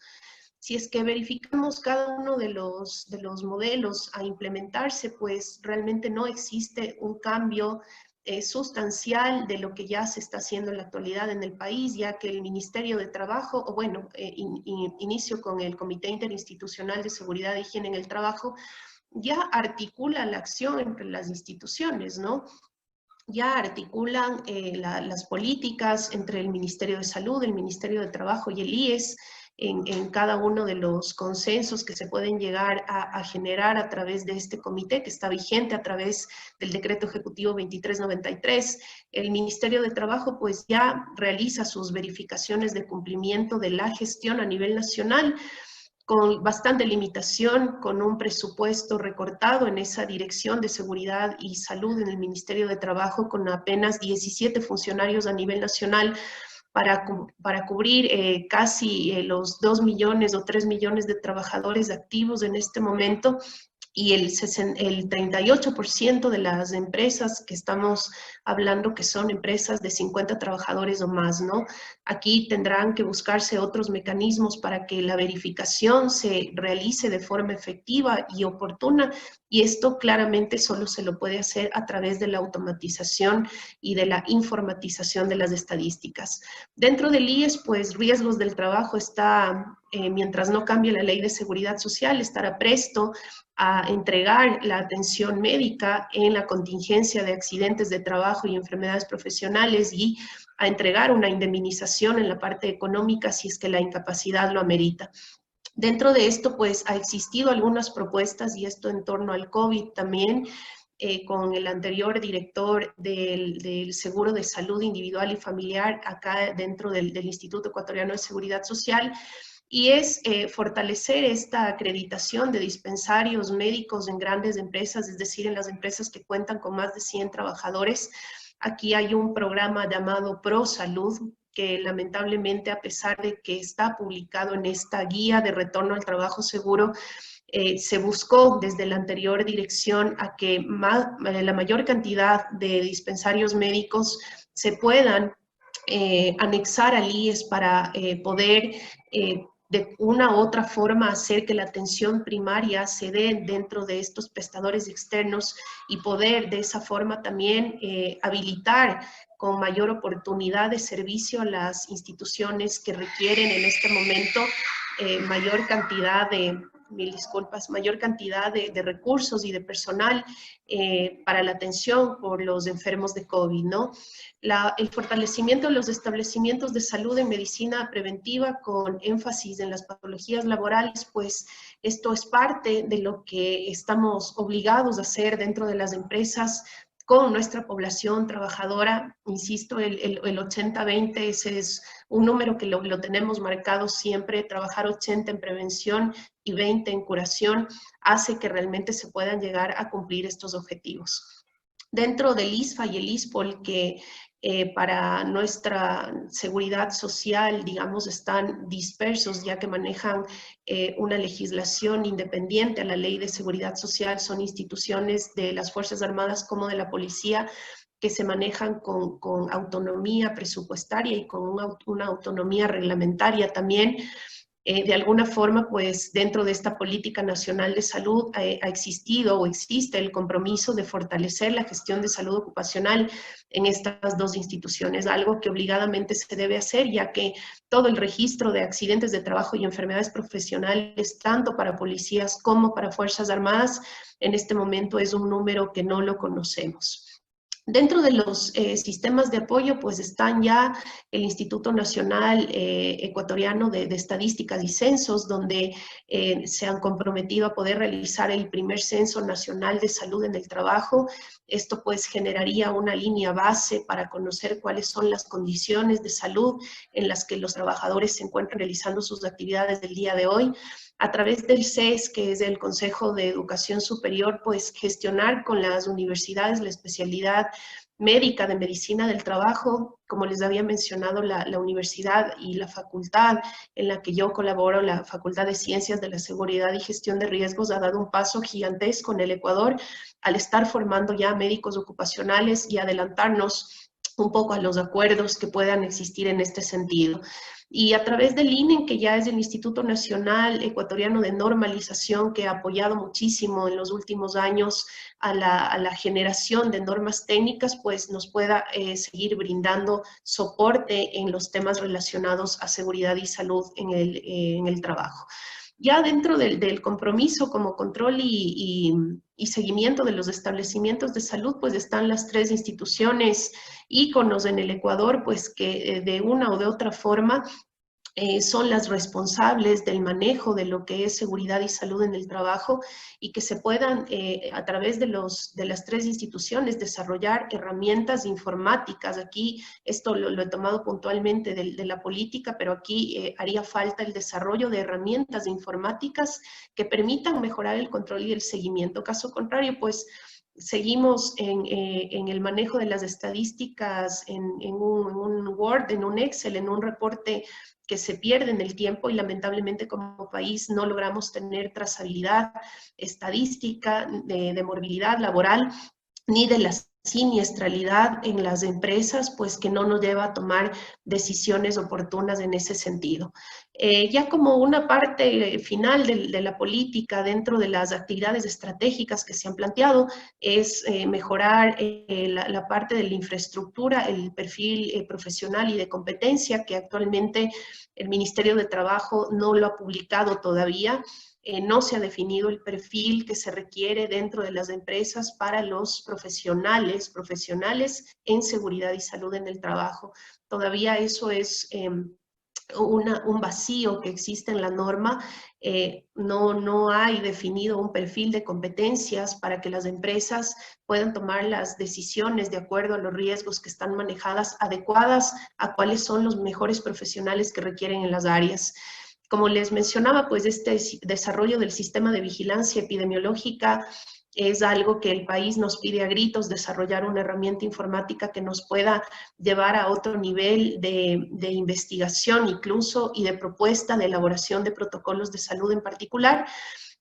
Si es que verificamos cada uno de los modelos a implementarse, pues realmente no existe un cambio sustancial de lo que ya se está haciendo en la actualidad en el país, ya que el Ministerio de Trabajo, o bueno, inicio con el Comité Interinstitucional de Seguridad e Higiene en el Trabajo, ya articula la acción entre las instituciones, ¿no? Ya articulan las políticas entre el Ministerio de Salud, el Ministerio de Trabajo y el IES, en cada uno de los consensos que se pueden llegar a generar a través de este comité que está vigente a través del Decreto Ejecutivo 2393. El Ministerio de Trabajo pues ya realiza sus verificaciones de cumplimiento de la gestión a nivel nacional, con bastante limitación, con un presupuesto recortado en esa dirección de seguridad y salud en el Ministerio de Trabajo, con apenas 17 funcionarios a nivel nacional, para cubrir casi los 2 millones o 3 millones de trabajadores activos en este momento, y el 38% de las empresas que estamos hablando que son empresas de 50 trabajadores o más, ¿no? Aquí tendrán que buscarse otros mecanismos para que la verificación se realice de forma efectiva y oportuna, y esto claramente solo se lo puede hacer a través de la automatización y de la informatización de las estadísticas. Dentro del IES, pues riesgos del trabajo está, mientras no cambie la ley de seguridad social, estará presto a entregar la atención médica en la contingencia de accidentes de trabajo y enfermedades profesionales, y a entregar una indemnización en la parte económica si es que la incapacidad lo amerita. Dentro de esto, pues, ha existido algunas propuestas, y esto en torno al COVID también, con el anterior director del Seguro de Salud Individual y Familiar, acá dentro del Instituto Ecuatoriano de Seguridad Social, y es fortalecer esta acreditación de dispensarios médicos en grandes empresas, es decir, en las empresas que cuentan con más de 100 trabajadores. Aquí hay un programa llamado ProSalud, que lamentablemente, a pesar de que está publicado en esta guía de retorno al trabajo seguro, se buscó desde la anterior dirección a que la mayor cantidad de dispensarios médicos se puedan anexar al IES para poder de una u otra forma hacer que la atención primaria se dé dentro de estos prestadores externos, y poder de esa forma también habilitar con mayor oportunidad de servicio a las instituciones que requieren en este momento mayor cantidad de, mayor cantidad de recursos y de personal para la atención por los enfermos de COVID, ¿no? El fortalecimiento de los establecimientos de salud en medicina preventiva con énfasis en las patologías laborales, pues esto es parte de lo que estamos obligados a hacer dentro de las empresas con nuestra población trabajadora. Insisto, el 80-20, ese es un número que lo tenemos marcado siempre: trabajar 80 en prevención y 20 en curación, hace que realmente se puedan llegar a cumplir estos objetivos. Dentro del ISFA y el ISPOL, que para nuestra seguridad social, digamos, están dispersos, ya que manejan una legislación independiente a la Ley de Seguridad Social, son instituciones de las Fuerzas Armadas como de la Policía, que se manejan con autonomía presupuestaria y con una autonomía reglamentaria también. De alguna forma, pues dentro de esta política nacional de salud ha existido o existe el compromiso de fortalecer la gestión de salud ocupacional en estas dos instituciones, algo que obligadamente se debe hacer, ya que todo el registro de accidentes de trabajo y enfermedades profesionales, tanto para policías como para Fuerzas Armadas, en este momento es un número que no lo conocemos. Dentro de los sistemas de apoyo, pues están ya el Instituto Nacional Ecuatoriano de Estadísticas y Censos, donde se han comprometido a poder realizar el primer censo nacional de salud en el trabajo. Esto pues generaría una línea base para conocer cuáles son las condiciones de salud en las que los trabajadores se encuentran realizando sus actividades del día de hoy. A través del CES, que es el Consejo de Educación Superior, pues gestionar con las universidades la especialidad médica de medicina del trabajo. Como les había mencionado, la universidad y la facultad en la que yo colaboro, la Facultad de Ciencias de la Seguridad y Gestión de Riesgos, ha dado un paso gigantesco en el Ecuador al estar formando ya médicos ocupacionales y adelantarnos un poco a los acuerdos que puedan existir en este sentido. Y a través del INEN, que ya es el Instituto Nacional Ecuatoriano de Normalización, que ha apoyado muchísimo en los últimos años a la generación de normas técnicas, pues nos pueda seguir brindando soporte en los temas relacionados a seguridad y salud en el trabajo. Ya dentro del compromiso como control y seguimiento de los establecimientos de salud, pues están las 3 instituciones íconos en el Ecuador, pues que de una o de otra forma son las responsables del manejo de lo que es seguridad y salud en el trabajo, y que se puedan a través de las 3 instituciones desarrollar herramientas informáticas. Aquí esto lo he tomado puntualmente de la política, pero aquí haría falta el desarrollo de herramientas informáticas que permitan mejorar el control y el seguimiento. Caso contrario, pues seguimos en el manejo de las estadísticas en un Word, en un Excel, en un reporte que se pierde en el tiempo, y lamentablemente como país no logramos tener trazabilidad estadística de morbilidad laboral ni de la siniestralidad en las empresas, pues que no nos lleva a tomar decisiones oportunas en ese sentido. Ya como una parte final de la política dentro de las actividades estratégicas que se han planteado es mejorar la parte de la infraestructura, el perfil profesional y de competencia, que actualmente el Ministerio de Trabajo no lo ha publicado todavía. No se ha definido el perfil que se requiere dentro de las empresas para los profesionales en seguridad y salud en el trabajo. Todavía eso es un vacío que existe en la norma. No hay definido un perfil de competencias para que las empresas puedan tomar las decisiones de acuerdo a los riesgos que están manejadas, adecuadas a cuáles son los mejores profesionales que requieren en las áreas. Como les mencionaba, pues este desarrollo del sistema de vigilancia epidemiológica es algo que el país nos pide a gritos, desarrollar una herramienta informática que nos pueda llevar a otro nivel de investigación incluso, y de propuesta de elaboración de protocolos de salud en particular.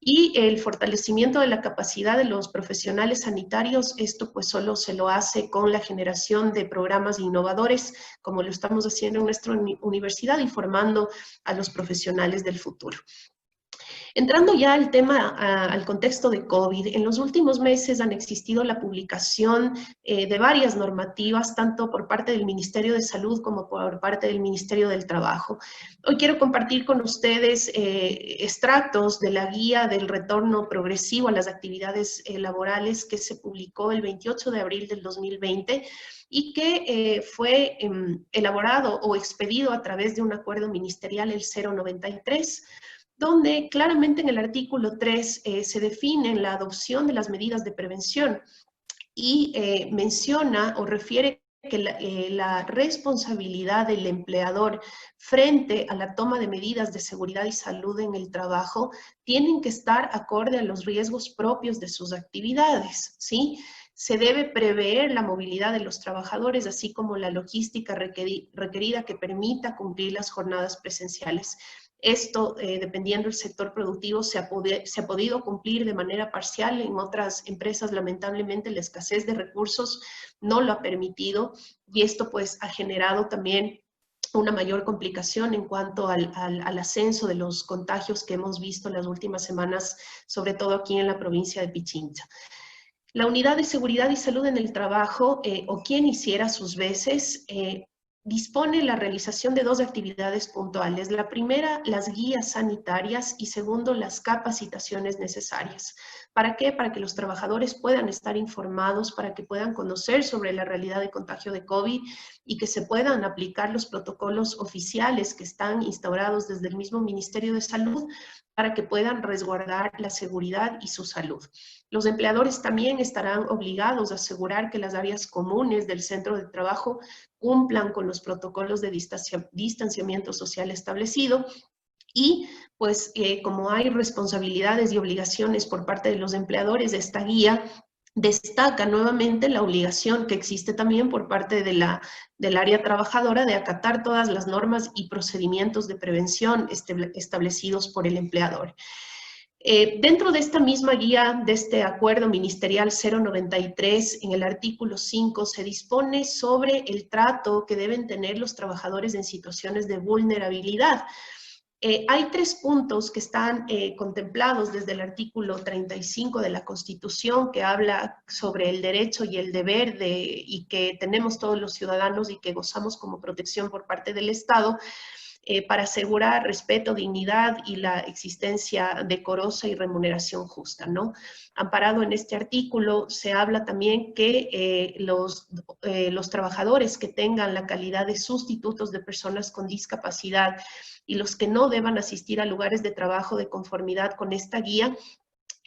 Y el fortalecimiento de la capacidad de los profesionales sanitarios, esto pues solo se lo hace con la generación de programas innovadores, como lo estamos haciendo en nuestra universidad, y formando a los profesionales del futuro. Entrando ya al tema, al contexto de COVID, en los últimos meses han existido la publicación de varias normativas, tanto por parte del Ministerio de Salud como por parte del Ministerio del Trabajo. Hoy quiero compartir con ustedes extractos de la guía del retorno progresivo a las actividades laborales que se publicó el 28 de abril del 2020 y que fue elaborado o expedido a través de un acuerdo ministerial, el 093, donde claramente en el artículo 3 se define la adopción de las medidas de prevención y menciona o refiere que la responsabilidad del empleador frente a la toma de medidas de seguridad y salud en el trabajo tienen que estar acorde a los riesgos propios de sus actividades, ¿sí? Se debe prever la movilidad de los trabajadores, así como la logística requerida que permita cumplir las jornadas presenciales. Esto, dependiendo del sector productivo, se ha podido cumplir de manera parcial. En otras empresas, lamentablemente, la escasez de recursos no lo ha permitido, y esto pues ha generado también una mayor complicación en cuanto al ascenso de los contagios que hemos visto en las últimas semanas, sobre todo aquí en la provincia de Pichincha. La Unidad de Seguridad y Salud en el Trabajo, o quien hiciera sus veces, dispone la realización de 2 actividades puntuales. La primera, las guías sanitarias, y segundo, las capacitaciones necesarias. ¿Para qué? Para que los trabajadores puedan estar informados, para que puedan conocer sobre la realidad de contagio de COVID y que se puedan aplicar los protocolos oficiales que están instaurados desde el mismo Ministerio de Salud, para que puedan resguardar la seguridad y su salud. Los empleadores también estarán obligados a asegurar que las áreas comunes del centro de trabajo cumplan con los protocolos de distanciamiento social establecido. Y pues como hay responsabilidades y obligaciones por parte de los empleadores, esta guía destaca nuevamente la obligación que existe también por parte del área trabajadora de acatar todas las normas y procedimientos de prevención establecidos por el empleador. Dentro de esta misma guía, de este acuerdo ministerial 093, en el artículo 5 se dispone sobre el trato que deben tener los trabajadores en situaciones de vulnerabilidad. Hay 3 puntos que están contemplados desde el artículo 35 de la Constitución, que habla sobre el derecho y el deber y que tenemos todos los ciudadanos y que gozamos como protección por parte del Estado, para asegurar respeto, dignidad y la existencia decorosa y remuneración justa, ¿no? Amparado en este artículo, se habla también que los trabajadores que tengan la calidad de sustitutos de personas con discapacidad y los que no deban asistir a lugares de trabajo de conformidad con esta guía,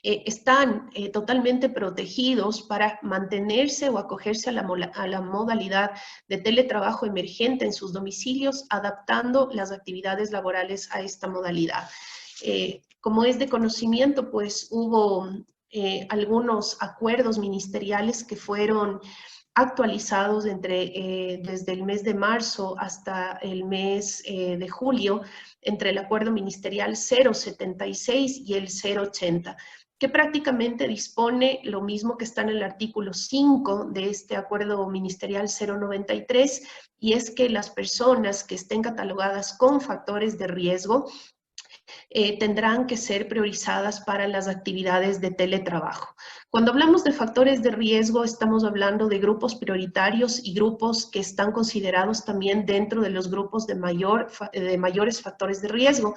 están totalmente protegidos para mantenerse o acogerse a la modalidad de teletrabajo emergente en sus domicilios, adaptando las actividades laborales a esta modalidad. Como es de conocimiento, pues hubo algunos acuerdos ministeriales que fueron actualizados desde el mes de marzo hasta el mes de julio, entre el acuerdo ministerial 076 y el 080, que prácticamente dispone lo mismo que está en el artículo 5 de este acuerdo ministerial 093, y es que las personas que estén catalogadas con factores de riesgo tendrán que ser priorizadas para las actividades de teletrabajo. Cuando hablamos de factores de riesgo, estamos hablando de grupos prioritarios y grupos que están considerados también dentro de los grupos de mayores factores de riesgo.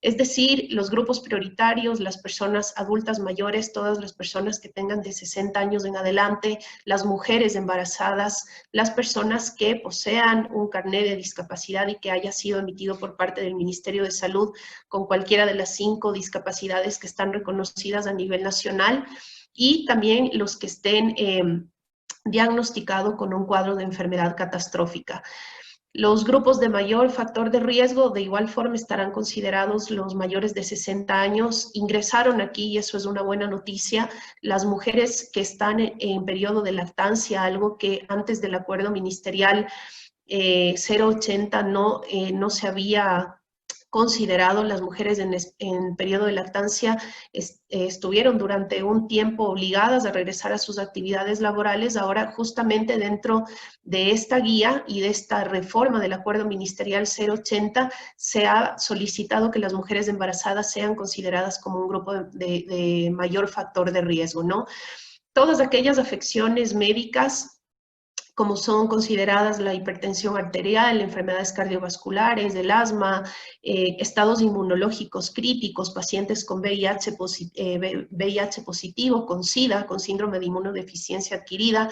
Es decir, los grupos prioritarios, las personas adultas mayores, todas las personas que tengan de 60 años en adelante, las mujeres embarazadas, las personas que posean un carnet de discapacidad y que haya sido emitido por parte del Ministerio de Salud con cualquiera de las 5 discapacidades que están reconocidas a nivel nacional, y también los que estén diagnosticados con un cuadro de enfermedad catastrófica. Los grupos de mayor factor de riesgo de igual forma estarán considerados los mayores de 60 años. Ingresaron aquí, y eso es una buena noticia, las mujeres que están en periodo de lactancia, algo que antes del acuerdo ministerial 080 no se había considerado. Las mujeres en periodo de lactancia estuvieron durante un tiempo obligadas a regresar a sus actividades laborales. Ahora, justamente dentro de esta guía y de esta reforma del acuerdo ministerial 080, se ha solicitado que las mujeres embarazadas sean consideradas como un grupo de mayor factor de riesgo, ¿no? Todas aquellas afecciones médicas, como son consideradas la hipertensión arterial, enfermedades cardiovasculares, el asma, estados inmunológicos críticos, pacientes con VIH positivo, con SIDA, con síndrome de inmunodeficiencia adquirida,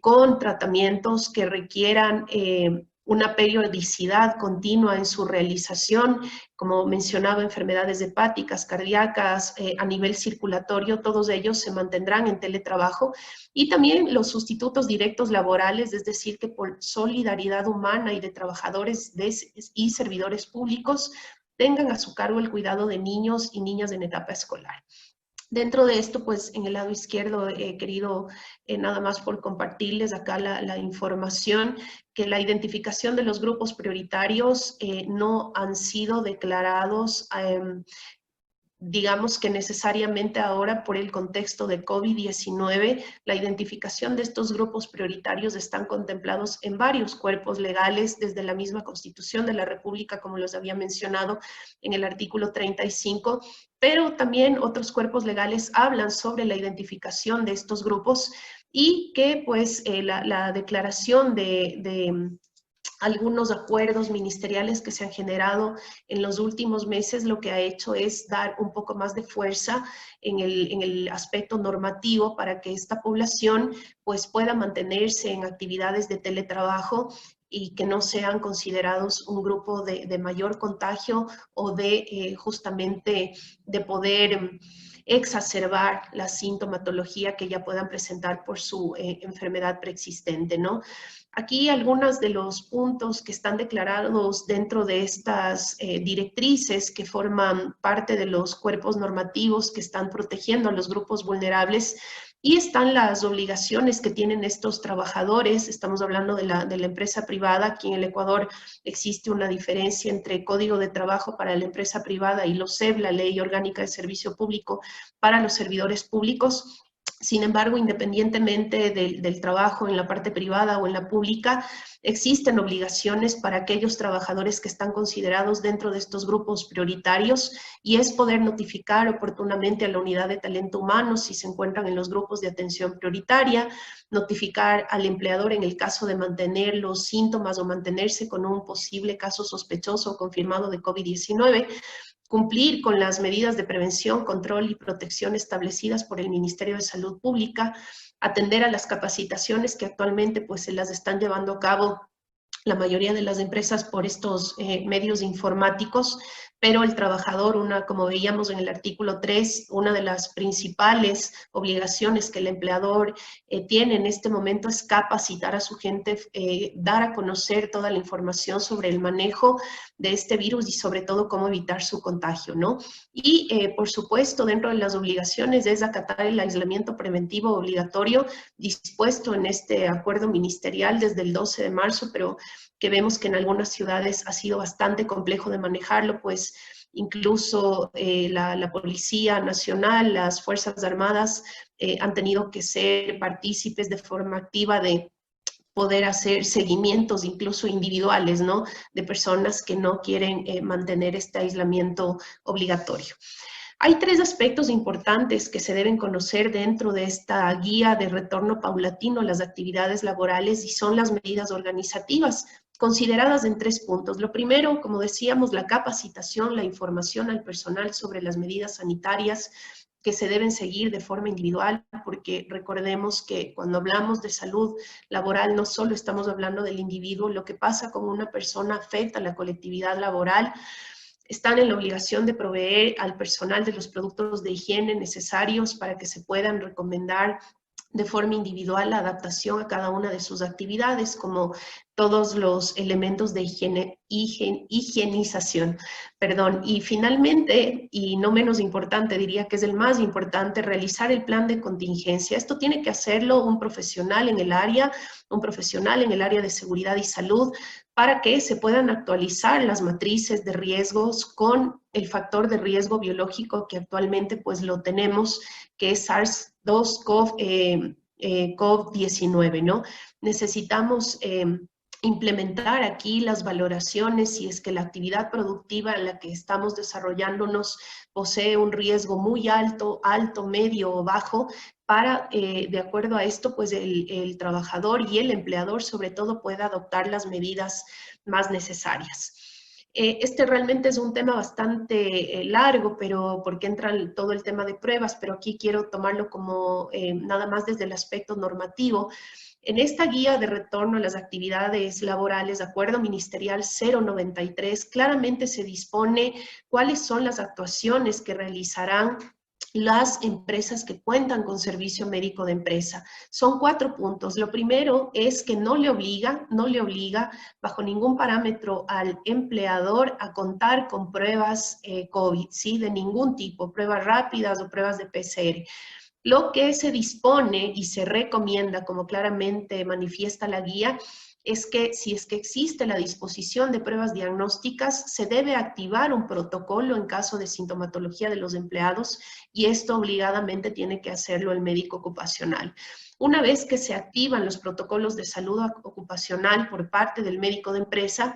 con tratamientos que requieran una periodicidad continua en su realización, como mencionaba, enfermedades hepáticas, cardíacas, a nivel circulatorio, todos ellos se mantendrán en teletrabajo. Y también los sustitutos directos laborales, es decir, que por solidaridad humana y de trabajadores y servidores públicos tengan a su cargo el cuidado de niños y niñas en etapa escolar. Dentro de esto, pues en el lado izquierdo he querido, nada más por compartirles acá la información, que la identificación de los grupos prioritarios no han sido declarados, digamos que necesariamente ahora por el contexto de COVID-19, la identificación de estos grupos prioritarios están contemplados en varios cuerpos legales, desde la misma Constitución de la República, como los había mencionado en el artículo 35, pero también otros cuerpos legales hablan sobre la identificación de estos grupos, y que pues la declaración de algunos acuerdos ministeriales que se han generado en los últimos meses lo que ha hecho es dar un poco más de fuerza en el aspecto normativo para que esta población pues pueda mantenerse en actividades de teletrabajo y que no sean considerados un grupo de mayor contagio o de justamente de poder exacerbar la sintomatología que ya puedan presentar por su enfermedad preexistente, ¿no? Aquí algunos de los puntos que están declarados dentro de estas directrices que forman parte de los cuerpos normativos que están protegiendo a los grupos vulnerables Y están las obligaciones que tienen estos trabajadores. Estamos hablando de la empresa privada. Aquí en el Ecuador existe una diferencia entre Código de Trabajo para la empresa privada y LOSEB, la Ley Orgánica de Servicio Público para los servidores públicos. Sin embargo, independientemente del trabajo en la parte privada o en la pública, existen obligaciones para aquellos trabajadores que están considerados dentro de estos grupos prioritarios, y es poder notificar oportunamente a la unidad de talento humano si se encuentran en los grupos de atención prioritaria, notificar al empleador en el caso de mantener los síntomas o mantenerse con un posible caso sospechoso o confirmado de COVID-19, cumplir con las medidas de prevención, control y protección establecidas por el Ministerio de Salud Pública, atender a las capacitaciones que actualmente pues se las están llevando a cabo la mayoría de las empresas por estos medios informáticos, pero el trabajador, como veíamos en el artículo 3, una de las principales obligaciones que el empleador tiene en este momento es capacitar a su gente, dar a conocer toda la información sobre el manejo de este virus y sobre todo cómo evitar su contagio, ¿no? Y por supuesto, dentro de las obligaciones es acatar el aislamiento preventivo obligatorio dispuesto en este acuerdo ministerial desde el 12 de marzo, pero que vemos que en algunas ciudades ha sido bastante complejo de manejarlo, pues incluso la Policía Nacional, las Fuerzas Armadas han tenido que ser partícipes de forma activa de poder hacer seguimientos incluso individuales, ¿no? De personas que no quieren mantener este aislamiento obligatorio. Hay 3 aspectos importantes que se deben conocer dentro de esta guía de retorno paulatino a las actividades laborales, y son las medidas organizativas, consideradas en 3 puntos. Lo primero, como decíamos, la capacitación, la información al personal sobre las medidas sanitarias que se deben seguir de forma individual, porque recordemos que cuando hablamos de salud laboral no solo estamos hablando del individuo. Lo que pasa con una persona afecta a la colectividad laboral. Están en la obligación de proveer al personal de los productos de higiene necesarios para que se puedan recomendar de forma individual la adaptación a cada una de sus actividades, como todos los elementos de higienización. Y finalmente, y no menos importante, diría que es el más importante, realizar el plan de contingencia. Esto tiene que hacerlo un profesional en el área de seguridad y salud, para que se puedan actualizar las matrices de riesgos con el factor de riesgo biológico que actualmente pues lo tenemos, que es SARS-CoV-19, ¿no? Necesitamos implementar aquí las valoraciones si es que la actividad productiva en la que estamos desarrollándonos posee un riesgo muy alto, medio o bajo, para, de acuerdo a esto, pues el trabajador y el empleador sobre todo pueda adoptar las medidas más necesarias. Este realmente es un tema bastante largo, pero porque entra todo el tema de pruebas, pero aquí quiero tomarlo como nada más desde el aspecto normativo. En esta guía de retorno a las actividades laborales, Acuerdo Ministerial 093, claramente se dispone cuáles son las actuaciones que realizarán las empresas que cuentan con servicio médico de empresa. Son 4 puntos. Lo primero es que no le obliga bajo ningún parámetro al empleador a contar con pruebas COVID, ¿sí? De ningún tipo, pruebas rápidas o pruebas de PCR. Lo que se dispone y se recomienda, como claramente manifiesta la guía, es que si es que existe la disposición de pruebas diagnósticas, se debe activar un protocolo en caso de sintomatología de los empleados, y esto obligadamente tiene que hacerlo el médico ocupacional. Una vez que se activan los protocolos de salud ocupacional por parte del médico de empresa,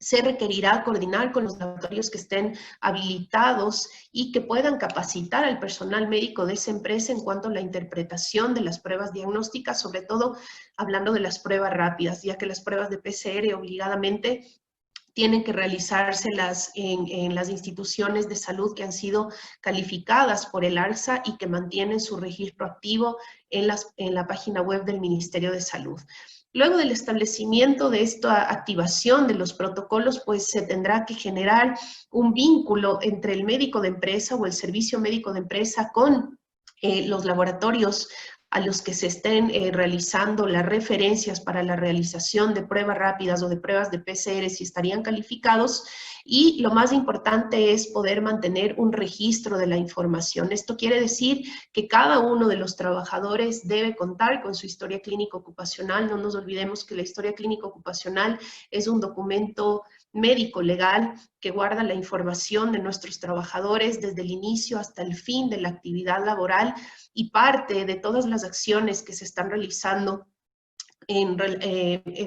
se requerirá coordinar con los laboratorios que estén habilitados y que puedan capacitar al personal médico de esa empresa en cuanto a la interpretación de las pruebas diagnósticas, sobre todo hablando de las pruebas rápidas, ya que las pruebas de PCR obligadamente tienen que realizárselas en las instituciones de salud que han sido calificadas por el ARSA y que mantienen su registro activo en la página web del Ministerio de Salud. Luego del establecimiento de esta activación de los protocolos, pues se tendrá que generar un vínculo entre el médico de empresa o el servicio médico de empresa con los laboratorios a los que se estén realizando las referencias para la realización de pruebas rápidas o de pruebas de PCR si estarían calificados. Y lo más importante es poder mantener un registro de la información. Esto quiere decir que cada uno de los trabajadores debe contar con su historia clínica ocupacional. No nos olvidemos que la historia clínica ocupacional es un documento médico legal que guarda la información de nuestros trabajadores desde el inicio hasta el fin de la actividad laboral, y parte de todas las acciones que se están realizando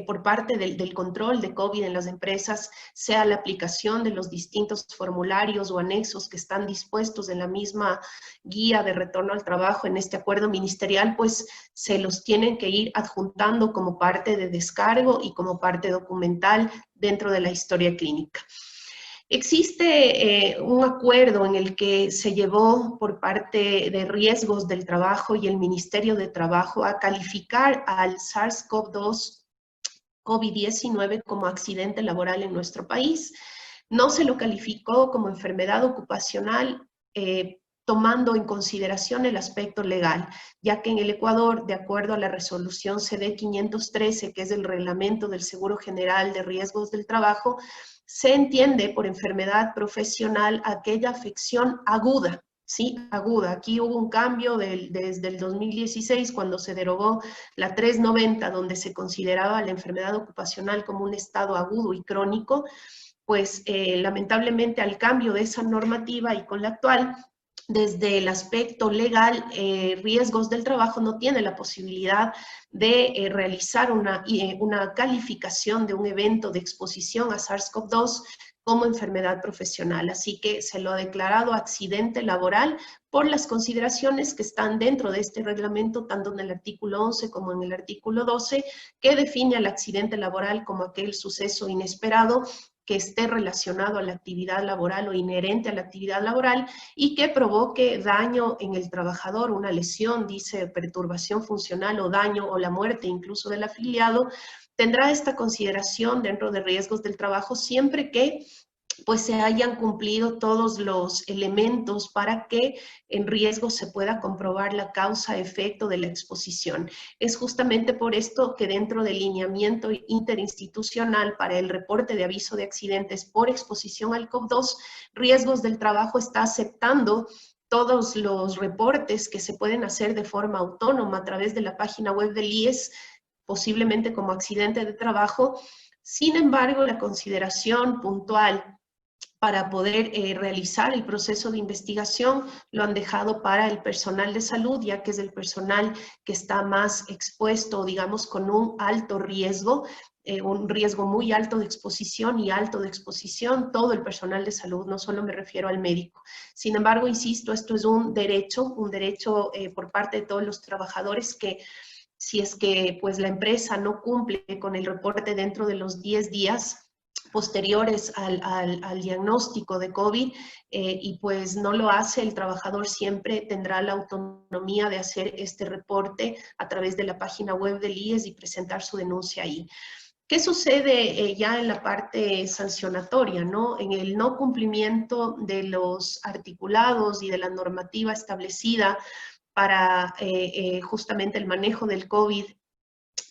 por parte del control de COVID en las empresas, sea la aplicación de los distintos formularios o anexos que están dispuestos en la misma guía de retorno al trabajo en este acuerdo ministerial, pues se los tienen que ir adjuntando como parte de descargo y como parte documental dentro de la historia clínica. Existe un acuerdo en el que se llevó por parte de Riesgos del Trabajo y el Ministerio de Trabajo a calificar al SARS-CoV-2 COVID-19 como accidente laboral en nuestro país. No se lo calificó como enfermedad ocupacional, tomando en consideración el aspecto legal, ya que en el Ecuador, de acuerdo a la resolución CD 513, que es el reglamento del Seguro General de Riesgos del Trabajo, se entiende por enfermedad profesional aquella afección aguda, ¿sí? Aguda. Aquí hubo un cambio desde el 2016, cuando se derogó la 390, donde se consideraba la enfermedad ocupacional como un estado agudo y crónico, pues lamentablemente al cambio de esa normativa y con la actual, desde el aspecto legal, Riesgos del Trabajo no tiene la posibilidad de realizar una calificación de un evento de exposición a SARS-CoV-2 como enfermedad profesional. Así que se lo ha declarado accidente laboral por las consideraciones que están dentro de este reglamento, tanto en el artículo 11 como en el artículo 12, que define al accidente laboral como aquel suceso inesperado que esté relacionado a la actividad laboral o inherente a la actividad laboral y que provoque daño en el trabajador, una lesión, dice, perturbación funcional o daño o la muerte incluso del afiliado. Tendrá esta consideración dentro de Riesgos del Trabajo siempre que pues se hayan cumplido todos los elementos para que en riesgo se pueda comprobar la causa-efecto de la exposición. Es justamente por esto que dentro del lineamiento interinstitucional para el reporte de aviso de accidentes por exposición al COVID-2, Riesgos del Trabajo está aceptando todos los reportes que se pueden hacer de forma autónoma a través de la página web del IES, posiblemente como accidente de trabajo. Sin embargo, la consideración puntual para poder realizar el proceso de investigación lo han dejado para el personal de salud, ya que es el personal que está más expuesto, digamos, con un alto riesgo, un riesgo muy alto de exposición y alto de exposición, todo el personal de salud, no solo me refiero al médico. Sin embargo, insisto, esto es un derecho por parte de todos los trabajadores que si es que pues, la empresa no cumple con el reporte dentro de los 10 días, posteriores al diagnóstico de COVID y pues no lo hace, el trabajador siempre tendrá la autonomía de hacer este reporte a través de la página web del IES y presentar su denuncia ahí. ¿Qué sucede ya en la parte sancionatoria, ¿no? En el no cumplimiento de los articulados y de la normativa establecida para justamente el manejo del COVID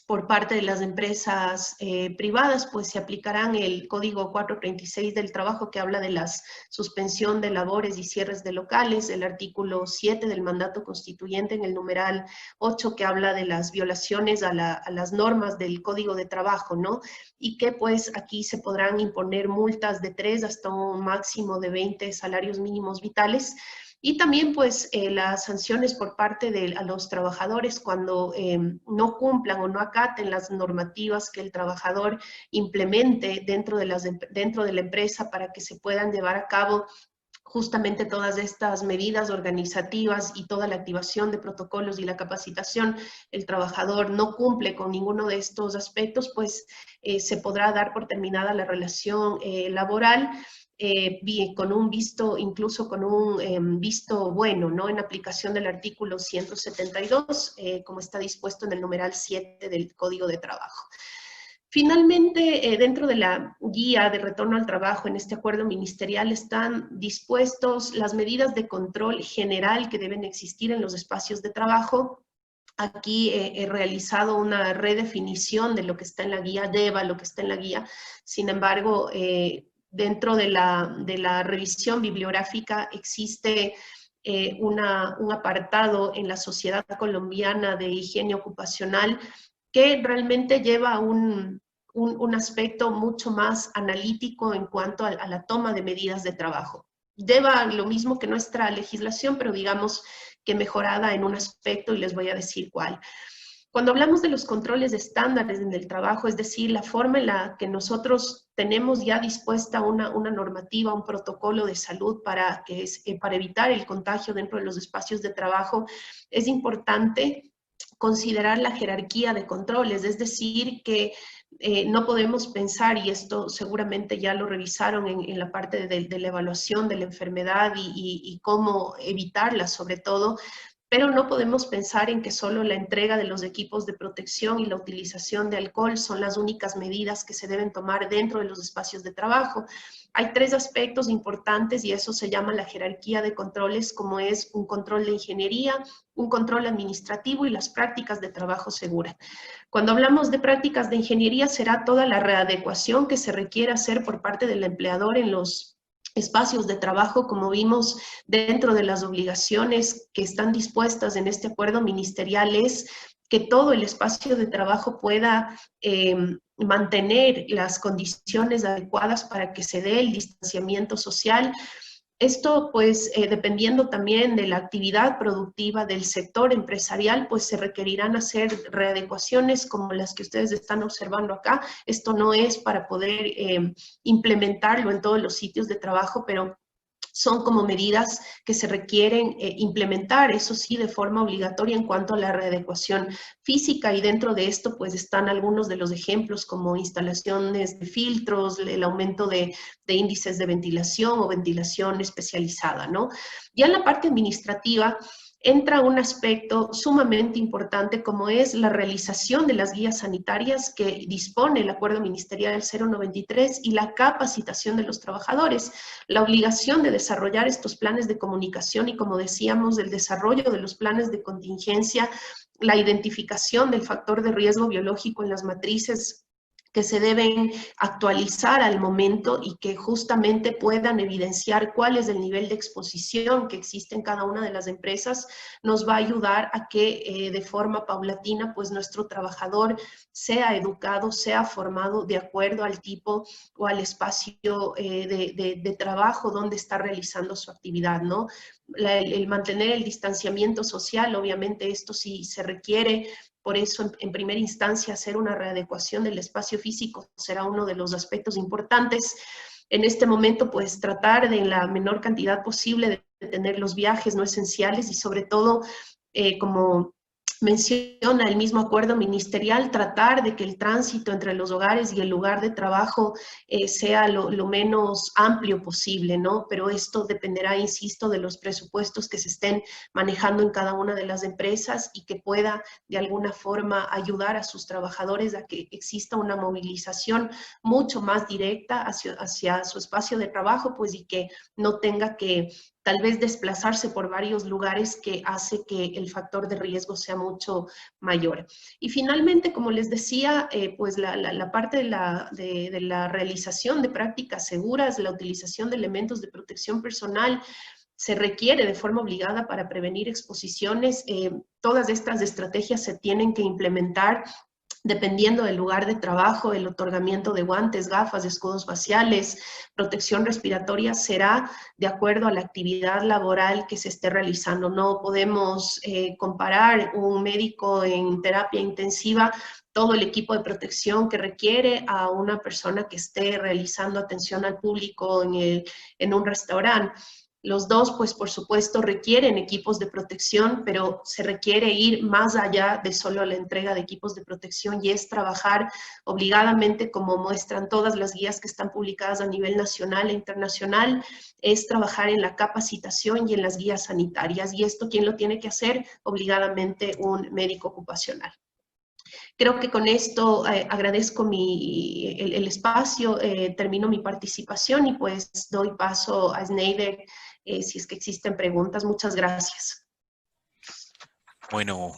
por parte de las empresas privadas, pues se aplicarán el Código 436 del Trabajo, que habla de la suspensión de labores y cierres de locales, el artículo 7 del mandato constituyente en el numeral 8, que habla de las violaciones a las normas del Código de Trabajo, ¿no? Y que pues aquí se podrán imponer multas de 3 hasta un máximo de 20 salarios mínimos vitales. Y también pues las sanciones por parte de los trabajadores cuando no cumplan o no acaten las normativas que el trabajador implemente dentro de la empresa para que se puedan llevar a cabo justamente todas estas medidas organizativas y toda la activación de protocolos y la capacitación, el trabajador no cumple con ninguno de estos aspectos, pues se podrá dar por terminada la relación laboral. Con un visto, incluso con un visto bueno, ¿no? En aplicación del artículo 172, como está dispuesto en el numeral 7 del Código de Trabajo. Finalmente, dentro de la guía de retorno al trabajo en este acuerdo ministerial están dispuestos las medidas de control general que deben existir en los espacios de trabajo, aquí he realizado una redefinición de lo que está en la guía, DEVA, lo que está en la guía. Sin embargo, dentro de la revisión bibliográfica existe un apartado en la Sociedad Colombiana de Higiene Ocupacional que realmente lleva un aspecto mucho más analítico en cuanto a la toma de medidas de trabajo. DEVA lo mismo que nuestra legislación, pero digamos que mejorada en un aspecto, y les voy a decir cuál. Cuando hablamos de los controles de estándares en el trabajo, es decir, la forma en la que nosotros tenemos ya dispuesta una normativa, un protocolo de salud para evitar el contagio dentro de los espacios de trabajo, es importante considerar la jerarquía de controles, es decir, que no podemos pensar, y esto seguramente ya lo revisaron en la parte de la evaluación de la enfermedad y cómo evitarla sobre todo, pero no podemos pensar en que solo la entrega de los equipos de protección y la utilización de alcohol son las únicas medidas que se deben tomar dentro de los espacios de trabajo. Hay 3 aspectos importantes y eso se llama la jerarquía de controles, como es un control de ingeniería, un control administrativo y las prácticas de trabajo segura. Cuando hablamos de prácticas de ingeniería, será toda la readecuación que se requiere hacer por parte del empleador en los espacios de trabajo, como vimos dentro de las obligaciones que están dispuestas en este acuerdo ministerial, es que todo el espacio de trabajo pueda mantener las condiciones adecuadas para que se dé el distanciamiento social. Esto, pues, dependiendo también de la actividad productiva del sector empresarial, pues se requerirán hacer readecuaciones como las que ustedes están observando acá. Esto no es para poder implementarlo en todos los sitios de trabajo, pero son como medidas que se requieren implementar, eso sí, de forma obligatoria en cuanto a la readecuación física, y dentro de esto pues están algunos de los ejemplos como instalaciones de filtros, el aumento de índices de ventilación o ventilación especializada, ¿no? Ya en la parte administrativa entra un aspecto sumamente importante como es la realización de las guías sanitarias que dispone el Acuerdo Ministerial 093 y la capacitación de los trabajadores, la obligación de desarrollar estos planes de comunicación y, como decíamos, el desarrollo de los planes de contingencia, la identificación del factor de riesgo biológico en las matrices que se deben actualizar al momento y que justamente puedan evidenciar cuál es el nivel de exposición que existe en cada una de las empresas, nos va a ayudar a que de forma paulatina pues nuestro trabajador sea educado, sea formado de acuerdo al tipo o al espacio de trabajo donde está realizando su actividad, ¿no? El mantener el distanciamiento social, obviamente esto sí se requiere. Por eso, en primera instancia, hacer una readecuación del espacio físico será uno de los aspectos importantes. En este momento, pues, tratar de en la menor cantidad posible de tener los viajes no esenciales y, sobre todo, como menciona el mismo acuerdo ministerial, tratar de que el tránsito entre los hogares y el lugar de trabajo sea lo menos amplio posible, ¿no? Pero esto dependerá, insisto, de los presupuestos que se estén manejando en cada una de las empresas y que pueda de alguna forma ayudar a sus trabajadores a que exista una movilización mucho más directa hacia su espacio de trabajo, pues, y que no tenga que tal vez desplazarse por varios lugares, que hace que el factor de riesgo sea mucho mayor. Y finalmente, como les decía, pues la parte de la realización de prácticas seguras, la utilización de elementos de protección personal, se requiere de forma obligada para prevenir exposiciones. Todas estas estrategias se tienen que implementar dependiendo del lugar de trabajo. El otorgamiento de guantes, gafas, escudos faciales, protección respiratoria será de acuerdo a la actividad laboral que se esté realizando. No podemos comparar un médico en terapia intensiva, todo el equipo de protección que requiere, a una persona que esté realizando atención al público en un restaurante. Los dos, pues por supuesto, requieren equipos de protección, pero se requiere ir más allá de solo la entrega de equipos de protección, y es trabajar obligadamente, como muestran todas las guías que están publicadas a nivel nacional e internacional, es trabajar en la capacitación y en las guías sanitarias. Y esto, ¿quién lo tiene que hacer? Obligadamente un médico ocupacional. Creo que con esto agradezco el espacio, termino mi participación y pues doy paso a Sneijder si es que existen preguntas. Muchas gracias. Bueno,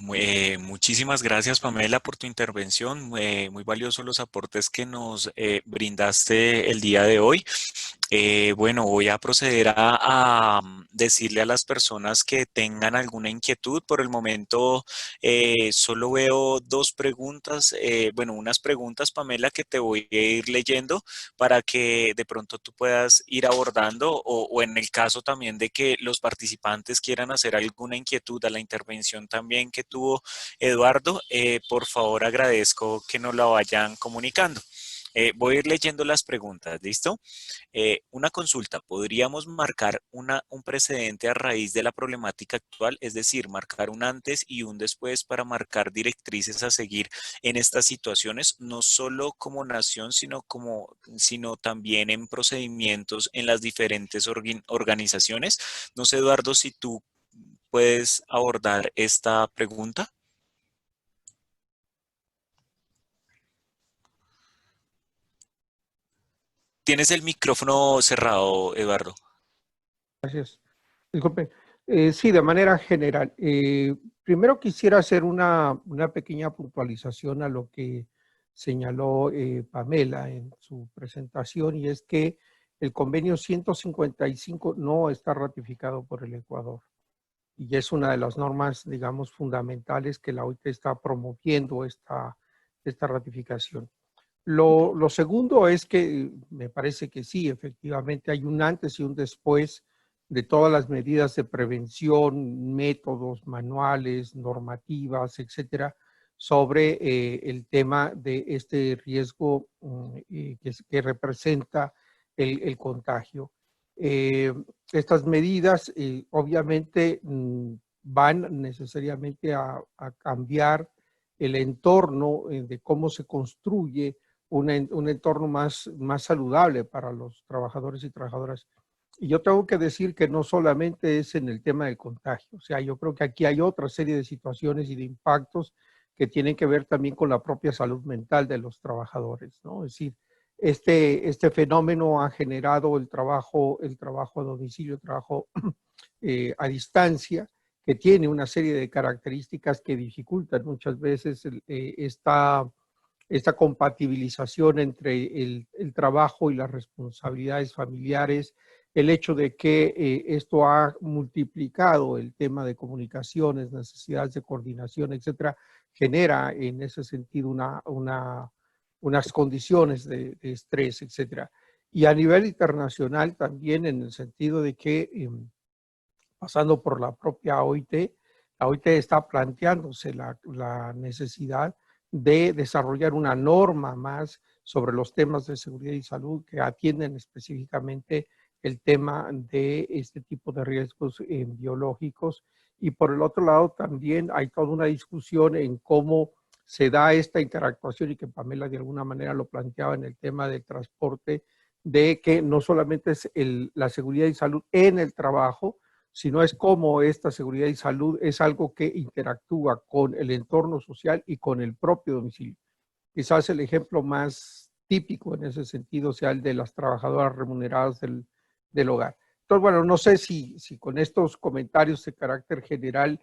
muchísimas gracias, Pamela, por tu intervención. Muy valiosos los aportes que nos brindaste el día de hoy. Bueno, voy a proceder a decirle a las personas que tengan alguna inquietud. Por el momento, solo veo dos preguntas, bueno, unas preguntas, Pamela, que te voy a ir leyendo para que de pronto tú puedas ir abordando o en el caso también de que los participantes quieran hacer alguna inquietud a la intervención también que tuvo Eduardo, por favor agradezco que nos la vayan comunicando. Voy a ir leyendo las preguntas, ¿listo? Una consulta, ¿podríamos marcar un precedente a raíz de la problemática actual? Es decir, marcar un antes y un después para marcar directrices a seguir en estas situaciones, no solo como nación, sino también en procedimientos en las diferentes organizaciones. No sé, Eduardo, si tú puedes abordar esta pregunta. Tienes el micrófono cerrado, Eduardo. Gracias. Disculpe. Sí, de manera general. Primero quisiera hacer una pequeña puntualización a lo que señaló Pamela en su presentación, y es que el convenio 155 no está ratificado por el Ecuador. Y es una de las normas, digamos, fundamentales que la OIT está promoviendo esta ratificación. Lo segundo es que me parece que sí, efectivamente hay un antes y un después de todas las medidas de prevención, métodos, manuales, normativas, etcétera, sobre el tema de este riesgo que representa el contagio. Estas medidas obviamente van necesariamente a cambiar el entorno de cómo se construye un entorno más saludable para los trabajadores y trabajadoras. Y yo tengo que decir que no solamente es en el tema del contagio, o sea, yo creo que aquí hay otra serie de situaciones y de impactos que tienen que ver también con la propia salud mental de los trabajadores, ¿no? Es decir, este fenómeno ha generado el trabajo a domicilio, el trabajo a distancia, que tiene una serie de características que dificultan muchas veces esta compatibilización entre el trabajo y las responsabilidades familiares, el hecho de que esto ha multiplicado el tema de comunicaciones, necesidades de coordinación, etcétera, genera en ese sentido unas condiciones de estrés, etcétera. Y a nivel internacional también, en el sentido de que pasando por la propia OIT, la OIT está planteándose la necesidad de desarrollar una norma más sobre los temas de seguridad y salud que atienden específicamente el tema de este tipo de riesgos biológicos. Y por el otro lado también hay toda una discusión en cómo se da esta interactuación, y que Pamela de alguna manera lo planteaba en el tema del transporte, de que no solamente es la seguridad y salud en el trabajo, sino es cómo esta seguridad y salud es algo que interactúa con el entorno social y con el propio domicilio. Quizás el ejemplo más típico en ese sentido sea el de las trabajadoras remuneradas del hogar. Entonces, bueno, no sé si con estos comentarios de carácter general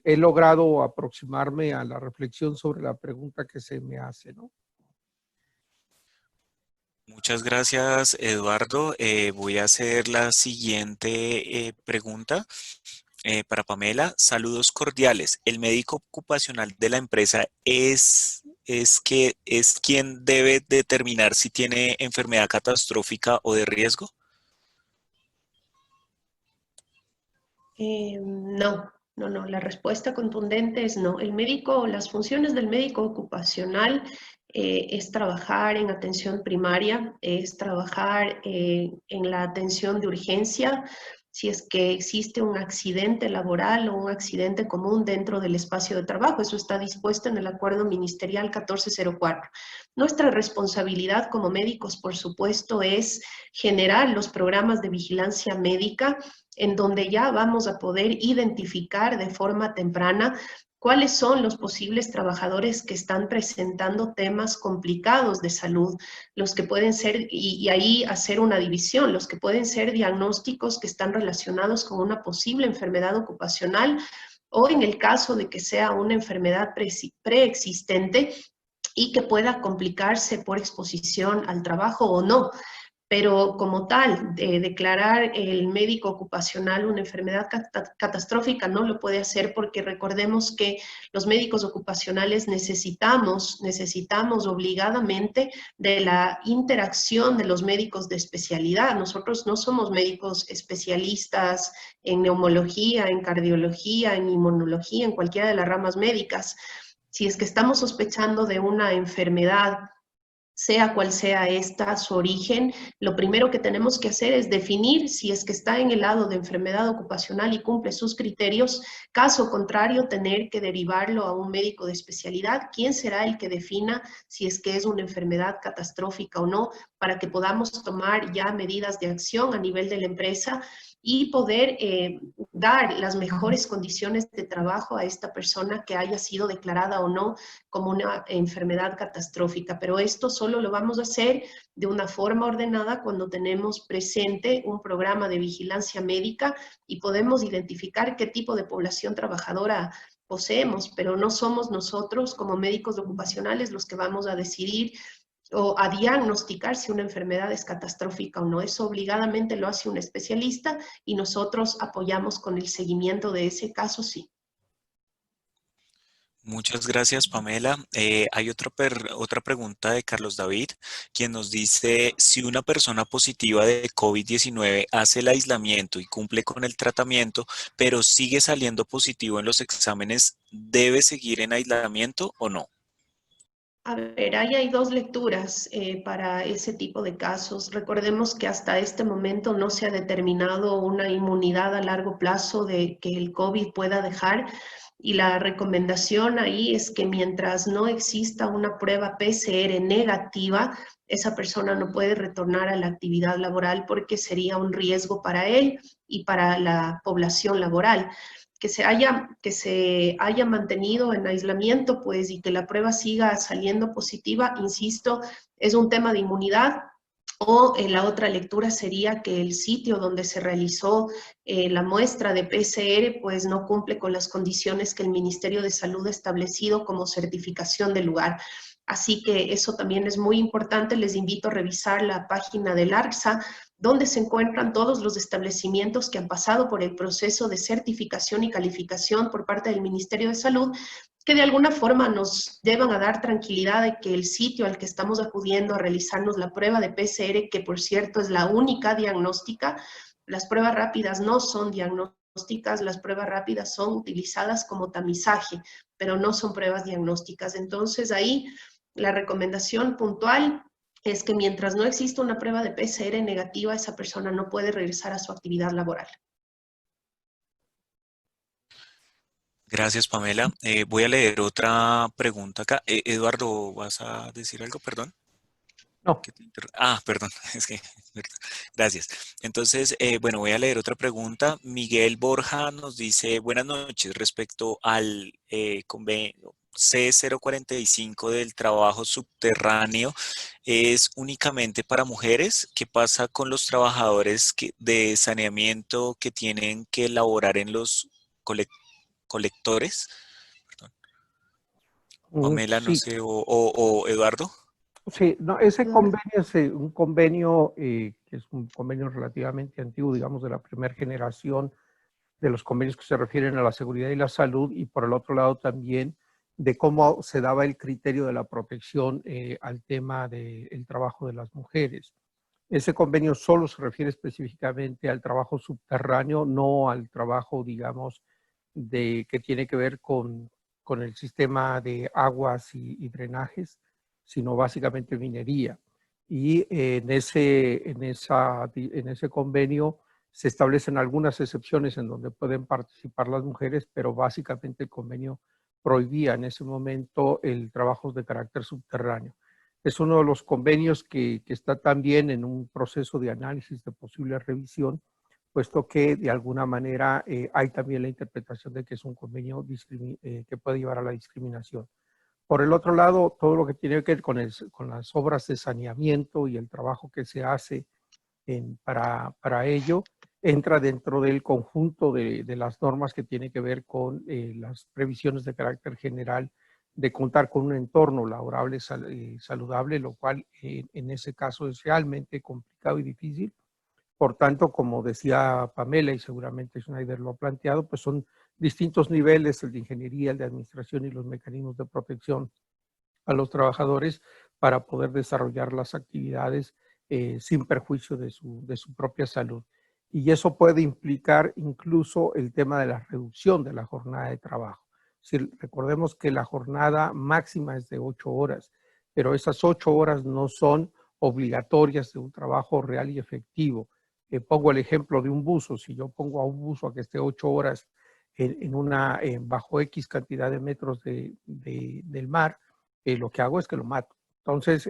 he logrado aproximarme a la reflexión sobre la pregunta que se me hace, ¿no? Muchas gracias, Eduardo. Voy a hacer la siguiente pregunta para Pamela. Saludos cordiales. ¿El médico ocupacional de la empresa es quien debe determinar si tiene enfermedad catastrófica o de riesgo? No. La respuesta contundente es no. Las funciones del médico ocupacional es trabajar en atención primaria, es trabajar en la atención de urgencia, si es que existe un accidente laboral o un accidente común dentro del espacio de trabajo. Eso está dispuesto en el Acuerdo Ministerial 1404. Nuestra responsabilidad como médicos, por supuesto, es generar los programas de vigilancia médica en donde ya vamos a poder identificar de forma temprana cuáles son los posibles trabajadores que están presentando temas complicados de salud, los que pueden ser, y ahí hacer una división, los que pueden ser diagnósticos que están relacionados con una posible enfermedad ocupacional o en el caso de que sea una enfermedad preexistente y que pueda complicarse por exposición al trabajo o no. Pero como tal, declarar el médico ocupacional una enfermedad catastrófica no lo puede hacer, porque recordemos que los médicos ocupacionales necesitamos obligadamente de la interacción de los médicos de especialidad. Nosotros no somos médicos especialistas en neumología, en cardiología, en inmunología, en cualquiera de las ramas médicas. Si es que estamos sospechando de una enfermedad, sea cual sea esta, su origen, lo primero que tenemos que hacer es definir si es que está en el lado de enfermedad ocupacional y cumple sus criterios. Caso contrario, tener que derivarlo a un médico de especialidad. ¿Quién será el que defina si es que es una enfermedad catastrófica o no, para que podamos tomar ya medidas de acción a nivel de la empresa y poder dar las mejores condiciones de trabajo a esta persona que haya sido declarada o no como una enfermedad catastrófica? Pero esto solo lo vamos a hacer de una forma ordenada cuando tenemos presente un programa de vigilancia médica y podemos identificar qué tipo de población trabajadora poseemos, pero no somos nosotros como médicos ocupacionales los que vamos a decidir o a diagnosticar si una enfermedad es catastrófica o no. Eso obligadamente lo hace un especialista y nosotros apoyamos con el seguimiento de ese caso, sí. Muchas gracias, Pamela. Hay otra pregunta de Carlos David, quien nos dice, si una persona positiva de COVID-19 hace el aislamiento y cumple con el tratamiento, pero sigue saliendo positivo en los exámenes, ¿debe seguir en aislamiento o no? A ver, ahí hay dos lecturas para ese tipo de casos. Recordemos que hasta este momento no se ha determinado una inmunidad a largo plazo de que el COVID pueda dejar, y la recomendación ahí es que mientras no exista una prueba PCR negativa, esa persona no puede retornar a la actividad laboral porque sería un riesgo para él y para la población laboral. Que se haya mantenido en aislamiento, pues, y que la prueba siga saliendo positiva, insisto, es un tema de inmunidad. O la otra lectura sería que el sitio donde se realizó la muestra de PCR pues no cumple con las condiciones que el Ministerio de Salud ha establecido como certificación del lugar. Así que eso también es muy importante. Les invito a revisar la página del ARCSA, donde se encuentran todos los establecimientos que han pasado por el proceso de certificación y calificación por parte del Ministerio de Salud, que de alguna forma nos llevan a dar tranquilidad de que el sitio al que estamos acudiendo a realizarnos la prueba de PCR, que por cierto es la única diagnóstica, las pruebas rápidas no son diagnósticas, las pruebas rápidas son utilizadas como tamizaje, pero no son pruebas diagnósticas. Entonces ahí la recomendación puntual es que mientras no exista una prueba de PCR negativa, esa persona no puede regresar a su actividad laboral. Gracias, Pamela. Voy a leer otra pregunta acá. Eduardo, ¿vas a decir algo? Perdón. No. Perdón. Es que, gracias. Entonces, bueno, voy a leer otra pregunta. Miguel Borja nos dice, buenas noches, respecto al convenio C045 del trabajo subterráneo, ¿es únicamente para mujeres? ¿Qué pasa con los trabajadores de saneamiento que tienen que laborar en los colectores? Perdón. Pamela, no Sí, sé, o Eduardo. sí, no, ese convenio es un convenio que es un convenio relativamente antiguo, digamos, de la primera generación de los convenios que se refieren a la seguridad y la salud, y por el otro lado también de cómo se daba el criterio de la protección al tema del trabajo de las mujeres. Ese convenio solo se refiere específicamente al trabajo subterráneo, no al trabajo, digamos, que tiene que ver con el sistema de aguas y drenajes, sino básicamente minería. Y en ese convenio se establecen algunas excepciones en donde pueden participar las mujeres, pero básicamente el convenio prohibía en ese momento el trabajo de carácter subterráneo. Es uno de los convenios que está también en un proceso de análisis de posible revisión, puesto que de alguna manera hay también la interpretación de que es un convenio que puede llevar a la discriminación. Por el otro lado, todo lo que tiene que ver con las obras de saneamiento y el trabajo que se hace para ello, entra dentro del conjunto de las normas que tiene que ver con las previsiones de carácter general de contar con un entorno laborable saludable, lo cual en ese caso es realmente complicado y difícil. Por tanto, como decía Pamela, y seguramente Schneider lo ha planteado, pues son distintos niveles, el de ingeniería, el de administración y los mecanismos de protección a los trabajadores para poder desarrollar las actividades sin perjuicio de su propia salud. Y eso puede implicar incluso el tema de la reducción de la jornada de trabajo. Si recordemos que la jornada máxima es de 8 horas, pero esas 8 horas no son obligatorias de un trabajo real y efectivo. Pongo el ejemplo de un buzo. Si yo pongo a un buzo a que esté 8 horas bajo X cantidad de metros del mar, lo que hago es que lo mato. Entonces,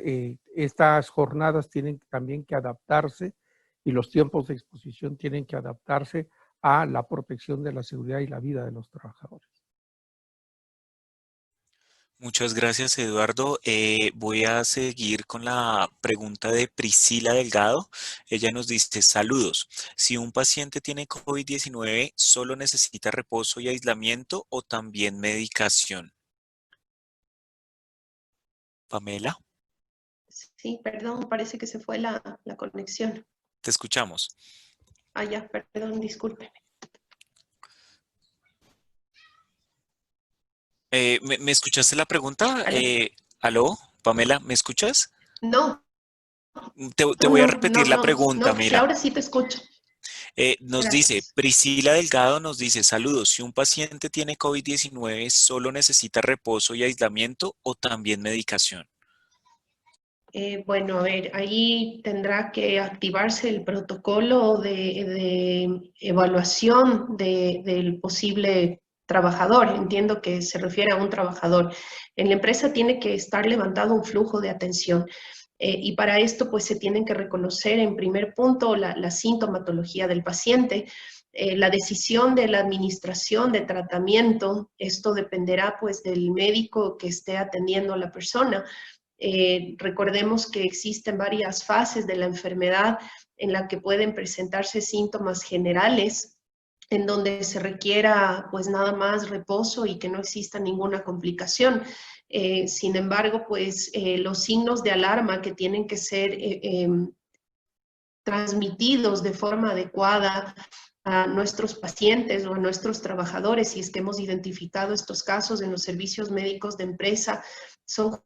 estas jornadas tienen también que adaptarse y los tiempos de exposición tienen que adaptarse a la protección de la seguridad y la vida de los trabajadores. Muchas gracias, Eduardo. Voy a seguir con la pregunta de Priscila Delgado. Ella nos dice, saludos. Si un paciente tiene COVID-19, ¿solo necesita reposo y aislamiento o también medicación? Pamela, Sí, perdón, parece que se fue la conexión. te escuchamos. Ah, ya, perdón, disculpe. ¿Me escuchaste la pregunta? ¿Aló? ¿Aló? Pamela, ¿me escuchas? No, Te no, voy a no, repetir no, la no, pregunta, no, sí, mira. ahora sí te escucho. Nos dice, Gracias. Priscila Delgado nos dice, saludos, si un paciente tiene COVID-19, ¿solo necesita reposo y aislamiento o también medicación? Bueno, a ver, ahí tendrá que activarse el protocolo de evaluación del posible trabajador. Entiendo que se refiere a un trabajador. En la empresa tiene que estar levantado un flujo de atención. Y para esto, pues se tienen que reconocer en primer punto la sintomatología del paciente, la decisión de la administración de tratamiento. Esto dependerá pues del médico que esté atendiendo a la persona. Recordemos que existen varias fases de la enfermedad en la que pueden presentarse síntomas generales, en donde se requiera pues nada más reposo y que no exista ninguna complicación. Sin embargo, pues los signos de alarma que tienen que ser transmitidos de forma adecuada a nuestros pacientes o a nuestros trabajadores, si es que hemos identificado estos casos en los servicios médicos de empresa, son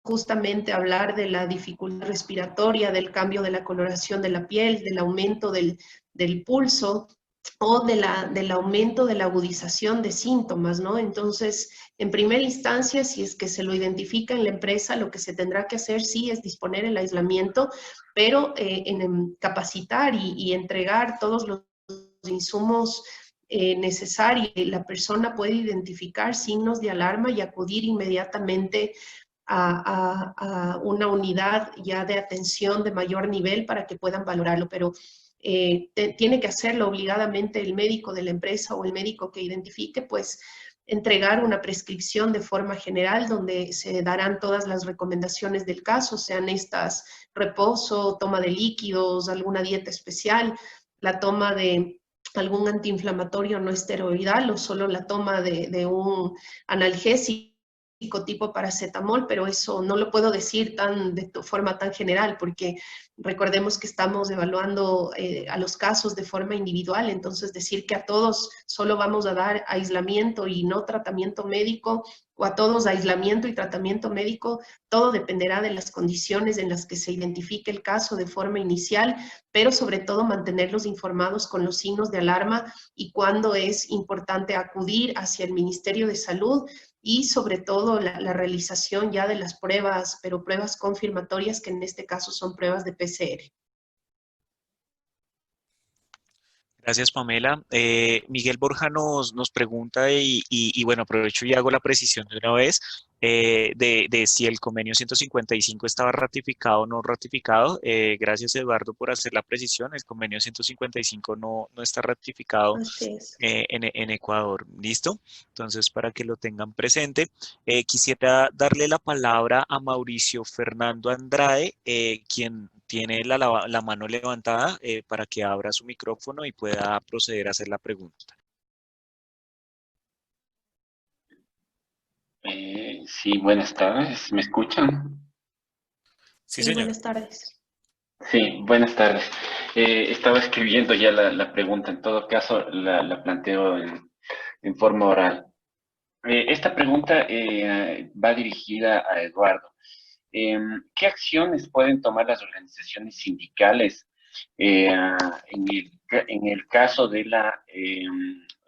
justamente hablar de la dificultad respiratoria, del cambio de la coloración de la piel, del aumento del pulso o del aumento de la agudización de síntomas, ¿no? Entonces, en primera instancia, si es que se lo identifica en la empresa, lo que se tendrá que hacer sí es disponer el aislamiento, pero en capacitar y entregar todos los insumos necesarios. La persona puede identificar signos de alarma y acudir inmediatamente a una unidad ya de atención de mayor nivel para que puedan valorarlo, pero tiene que hacerlo obligadamente el médico de la empresa o el médico que identifique, pues entregar una prescripción de forma general donde se darán todas las recomendaciones del caso, sean estas reposo, toma de líquidos, alguna dieta especial, la toma de algún antiinflamatorio no esteroidal o solo la toma de un analgésico tipo paracetamol, pero eso no lo puedo decir de forma tan general, porque recordemos que estamos evaluando a los casos de forma individual, entonces decir que a todos solo vamos a dar aislamiento y no tratamiento médico, o a todos aislamiento y tratamiento médico, todo dependerá de las condiciones en las que se identifique el caso de forma inicial, pero sobre todo mantenerlos informados con los signos de alarma y cuándo es importante acudir hacia el Ministerio de Salud y sobre todo la realización ya de las pruebas, pero pruebas confirmatorias que en este caso son pruebas de PCR. Gracias, Pamela. Miguel Borja nos pregunta y bueno, aprovecho y hago la precisión de una vez de si el convenio 155 estaba ratificado o no ratificado. Gracias, Eduardo, por hacer la precisión. El convenio 155 no está ratificado Así es. en Ecuador. ¿Listo? Entonces, para que lo tengan presente, quisiera darle la palabra a Mauricio Fernando Andrade, quien tiene la mano levantada para que abra su micrófono y pueda proceder a hacer la pregunta. Sí, buenas tardes. ¿Me escuchan? Sí, Sí, señor. buenas tardes. Sí, buenas tardes. Estaba escribiendo ya la pregunta. En todo caso, la planteo en forma oral. Esta pregunta va dirigida a Eduardo. ¿Qué acciones pueden tomar las organizaciones sindicales en el caso del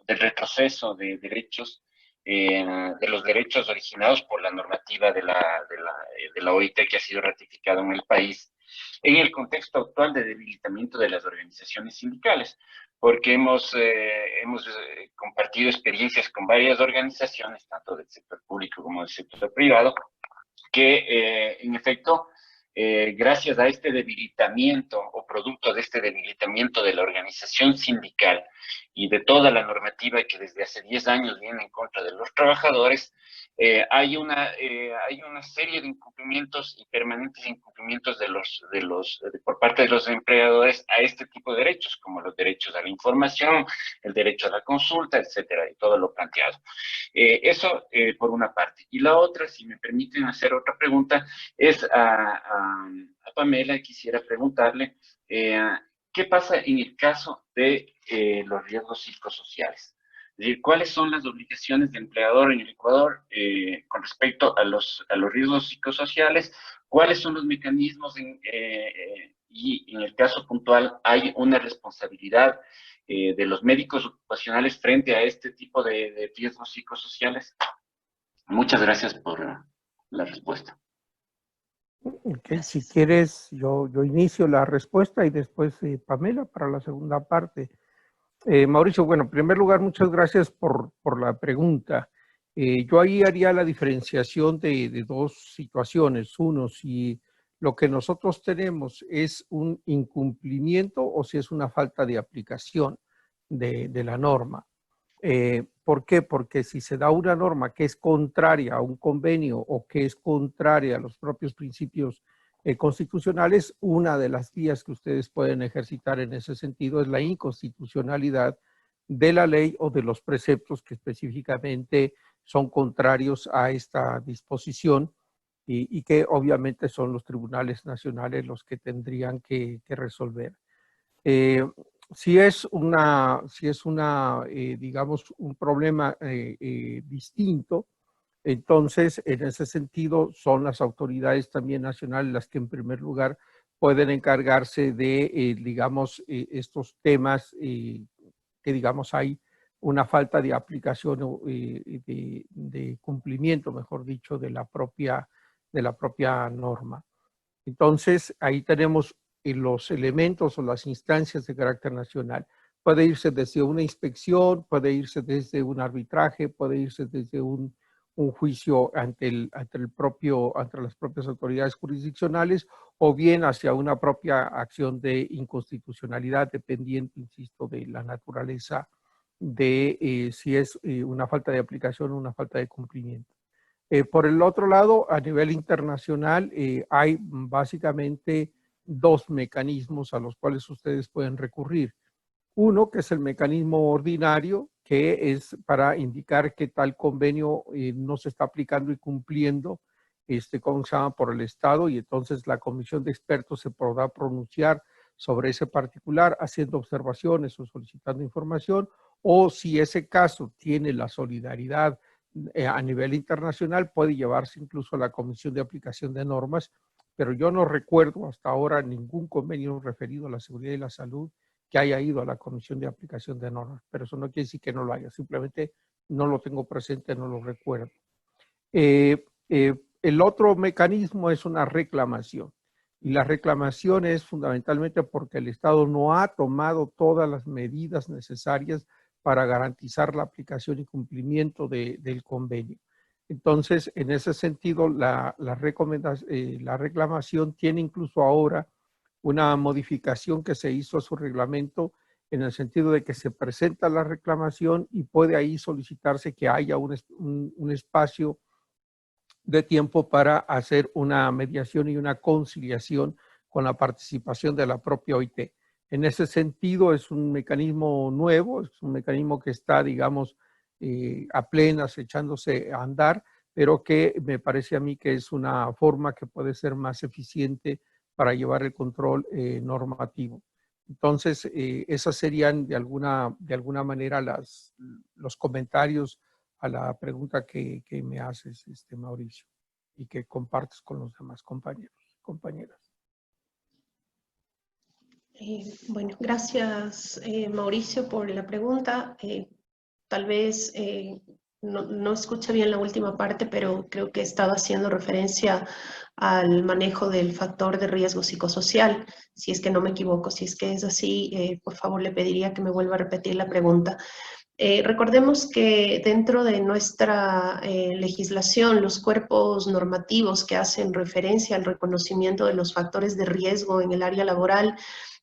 retroceso de derechos, de los derechos originados por la normativa de la OIT que ha sido ratificada en el país, en el contexto actual de debilitamiento de las organizaciones sindicales? Porque hemos compartido experiencias con varias organizaciones, tanto del sector público como del sector privado, que en efecto, gracias a este debilitamiento o producto de este debilitamiento de la organización sindical y de toda la normativa que desde hace 10 años viene en contra de los trabajadores, hay una serie de incumplimientos y permanentes incumplimientos por parte de los empleadores a este tipo de derechos, como los derechos a la información, el derecho a la consulta, etcétera, y todo lo planteado. Eso por una parte. Y la otra, si me permiten hacer otra pregunta, es a Pamela. Quisiera preguntarle qué pasa en el caso de los riesgos psicosociales. Es decir, ¿cuáles son las obligaciones del empleador en el Ecuador con respecto a los riesgos psicosociales? ¿Cuáles son los mecanismos y en el caso puntual hay una responsabilidad de los médicos ocupacionales frente a este tipo de riesgos psicosociales? Muchas gracias por la respuesta. Okay, si quieres, yo inicio la respuesta y después Pamela para la segunda parte. Mauricio, bueno, en primer lugar, muchas gracias por la pregunta. Yo ahí haría la diferenciación de dos situaciones. Uno, si lo que nosotros tenemos es un incumplimiento o si es una falta de aplicación de la norma. ¿Por qué? Porque si se da una norma que es contraria a un convenio o que es contraria a los propios principios constitucionales, una de las vías que ustedes pueden ejercitar en ese sentido es la inconstitucionalidad de la ley o de los preceptos que específicamente son contrarios a esta disposición y que obviamente son los tribunales nacionales los que tendrían que resolver. Si es digamos, un problema distinto, entonces, en ese sentido, son las autoridades también nacionales las que en primer lugar pueden encargarse de, digamos, estos temas que, digamos, hay una falta de aplicación o de cumplimiento, mejor dicho, de la propia norma. Entonces, ahí tenemos los elementos o las instancias de carácter nacional. Puede irse desde una inspección, puede irse desde un arbitraje, puede irse desde un juicio ante las propias autoridades jurisdiccionales o bien hacia una propia acción de inconstitucionalidad, dependiente, insisto, de la naturaleza de si es una falta de aplicación o una falta de cumplimiento. Por el otro lado, a nivel internacional, hay básicamente dos mecanismos a los cuales ustedes pueden recurrir. Uno, que es el mecanismo ordinario, que es para indicar que tal convenio no se está aplicando y cumpliendo, ¿cómo se llama?, por el Estado, y entonces la comisión de expertos se podrá pronunciar sobre ese particular, haciendo observaciones o solicitando información, o si ese caso tiene la solidaridad a nivel internacional, puede llevarse incluso a la Comisión de Aplicación de Normas, pero yo no recuerdo hasta ahora ningún convenio referido a la seguridad y la salud que haya ido a la Comisión de Aplicación de Normas, pero eso no quiere decir que no lo haya, simplemente no lo tengo presente, no lo recuerdo. El otro mecanismo es una reclamación, y la reclamación es fundamentalmente porque el Estado no ha tomado todas las medidas necesarias para garantizar la aplicación y cumplimiento del convenio. Entonces, en ese sentido, la reclamación tiene incluso ahora una modificación que se hizo a su reglamento en el sentido de que se presenta la reclamación y puede ahí solicitarse que haya un espacio de tiempo para hacer una mediación y una conciliación con la participación de la propia OIT. En ese sentido es un mecanismo nuevo, es un mecanismo que está, digamos, apenas echándose a andar, pero que me parece a mí que es una forma que puede ser más eficiente para llevar el control normativo. Entonces, esas serían de alguna manera los comentarios a la pregunta que me haces, Mauricio, y que compartes con los demás compañeros y compañeras. Bueno, gracias Mauricio por la pregunta. Tal vez no escuché bien la última parte, pero creo que estaba haciendo referencia al manejo del factor de riesgo psicosocial. Si es que no me equivoco, si es que es así, por favor le pediría que me vuelva a repetir la pregunta. Recordemos que dentro de nuestra legislación, los cuerpos normativos que hacen referencia al reconocimiento de los factores de riesgo en el área laboral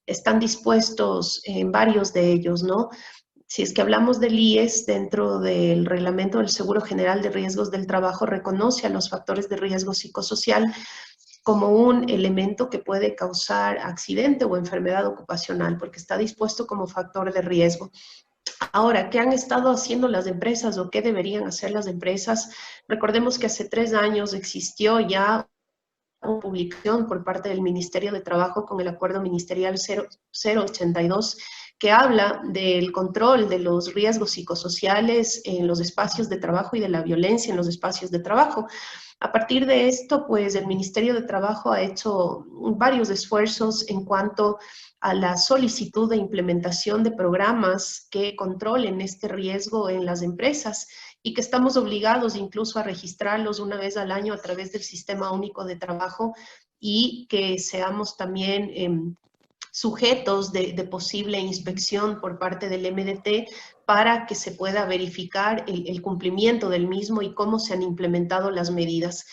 están dispuestos en varios de ellos, ¿no? Si es que hablamos del IES, dentro del Reglamento del Seguro General de Riesgos del Trabajo, reconoce a los factores de riesgo psicosocial como un elemento que puede causar accidente o enfermedad ocupacional, porque está dispuesto como factor de riesgo. Ahora, ¿qué han estado haciendo las empresas o qué deberían hacer las empresas? Recordemos que hace 3 años existió ya una publicación por parte del Ministerio de Trabajo con el Acuerdo Ministerial 082 que habla del control de los riesgos psicosociales en los espacios de trabajo y de la violencia en los espacios de trabajo. A partir de esto, pues el Ministerio de Trabajo ha hecho varios esfuerzos en cuanto a la solicitud de implementación de programas que controlen este riesgo en las empresas y que estamos obligados incluso a registrarlos una vez al año a través del Sistema Único de Trabajo y que seamos también sujetos de posible inspección por parte del MDT para que se pueda verificar el cumplimiento del mismo y cómo se han implementado las medidas.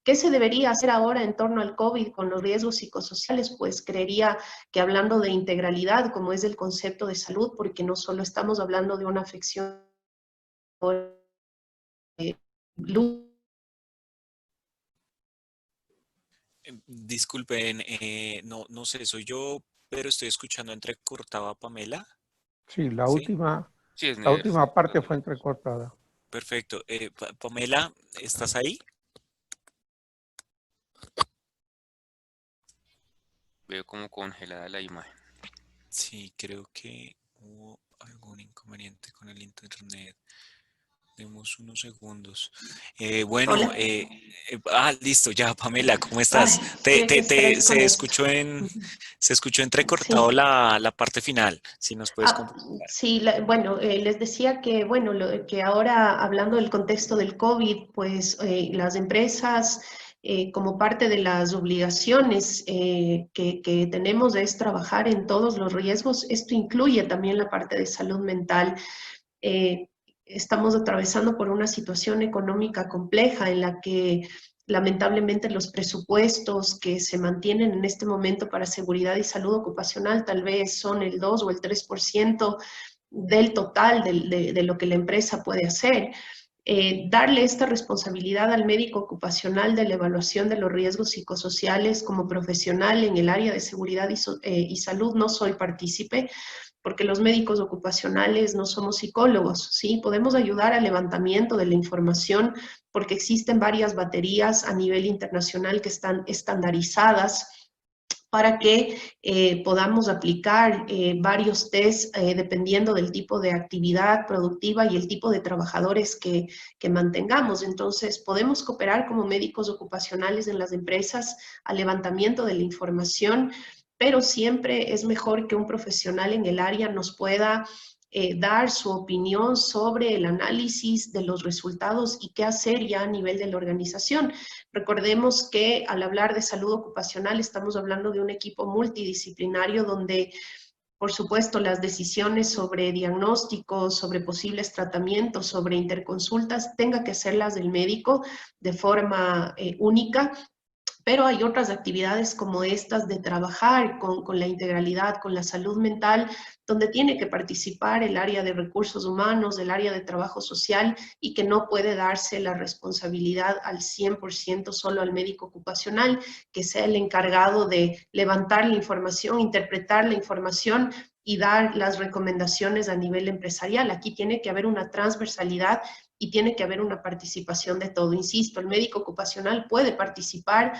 ¿Qué se debería hacer ahora en torno al COVID con los riesgos psicosociales? Pues creería que hablando de integralidad, como es el concepto de salud, porque no solo estamos hablando de una afección Disculpen, no sé, soy yo, pero estoy escuchando entrecortado a Pamela. Sí, la ¿Sí? última Sí, es Neder, sí. parte fue entrecortada. Perfecto. Pamela, ¿estás ahí? Veo como congelada la imagen. Sí, creo que hubo algún inconveniente con el internet. Demos unos segundos. Hola. Listo, ya, Pamela, ¿cómo Ay, estás? qué estrés con esto. Se escuchó entrecortado Sí. la parte final. Si nos puedes complementar. Sí, bueno, les decía que, bueno, que ahora hablando del contexto del COVID, pues las empresas, como parte de las obligaciones que tenemos es trabajar en todos los riesgos. Esto incluye también la parte de salud mental. Estamos atravesando por una situación económica compleja en la que lamentablemente los presupuestos que se mantienen en este momento para seguridad y salud ocupacional tal vez son el 2 o el 3% del total de lo que la empresa puede hacer. Darle esta responsabilidad al médico ocupacional de la evaluación de los riesgos psicosociales como profesional en el área de seguridad y salud, no soy partícipe, porque los médicos ocupacionales no somos psicólogos, ¿sí? Podemos ayudar al levantamiento de la información porque existen varias baterías a nivel internacional que están estandarizadas para que podamos aplicar varios test dependiendo del tipo de actividad productiva y el tipo de trabajadores que mantengamos. Entonces, podemos cooperar como médicos ocupacionales en las empresas al levantamiento de la información, pero siempre es mejor que un profesional en el área nos pueda dar su opinión sobre el análisis de los resultados y qué hacer ya a nivel de la organización. Recordemos que al hablar de salud ocupacional estamos hablando de un equipo multidisciplinario donde, por supuesto, las decisiones sobre diagnósticos, sobre posibles tratamientos, sobre interconsultas, tenga que hacerlas del médico de forma única. Pero hay otras actividades como estas de trabajar con la integralidad, con la salud mental, donde tiene que participar el área de recursos humanos, el área de trabajo social, y que no puede darse la responsabilidad al 100% solo al médico ocupacional, que sea el encargado de levantar la información, interpretar la información y dar las recomendaciones a nivel empresarial. Aquí tiene que haber una transversalidad y tiene que haber una participación de todo. Insisto, el médico ocupacional puede participar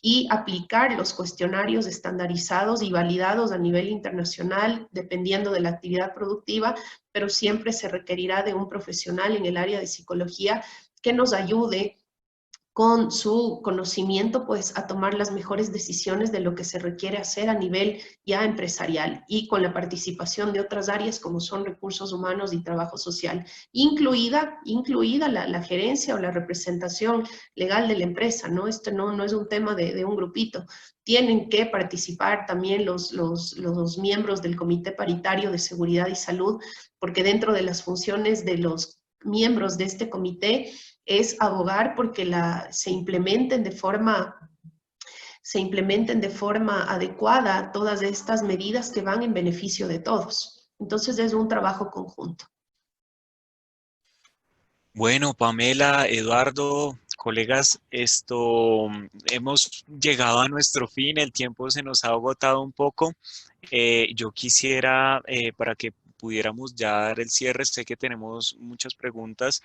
y aplicar los cuestionarios estandarizados y validados a nivel internacional, dependiendo de la actividad productiva, pero siempre se requerirá de un profesional en el área de psicología que nos ayude con su conocimiento, pues, a tomar las mejores decisiones de lo que se requiere hacer a nivel ya empresarial, y con la participación de otras áreas como son recursos humanos y trabajo social, incluida la gerencia o la representación legal de la empresa, ¿no? Esto no es un tema de un grupito. Tienen que participar también los miembros del Comité Paritario de Seguridad y Salud, porque dentro de las funciones de los miembros de este comité es abogar porque se implementen de forma adecuada todas estas medidas que van en beneficio de todos. Entonces es un trabajo conjunto. Bueno, Pamela, Eduardo, colegas, hemos llegado a nuestro fin, el tiempo se nos ha agotado un poco. Yo quisiera, para que pudiéramos ya dar el cierre, sé que tenemos muchas preguntas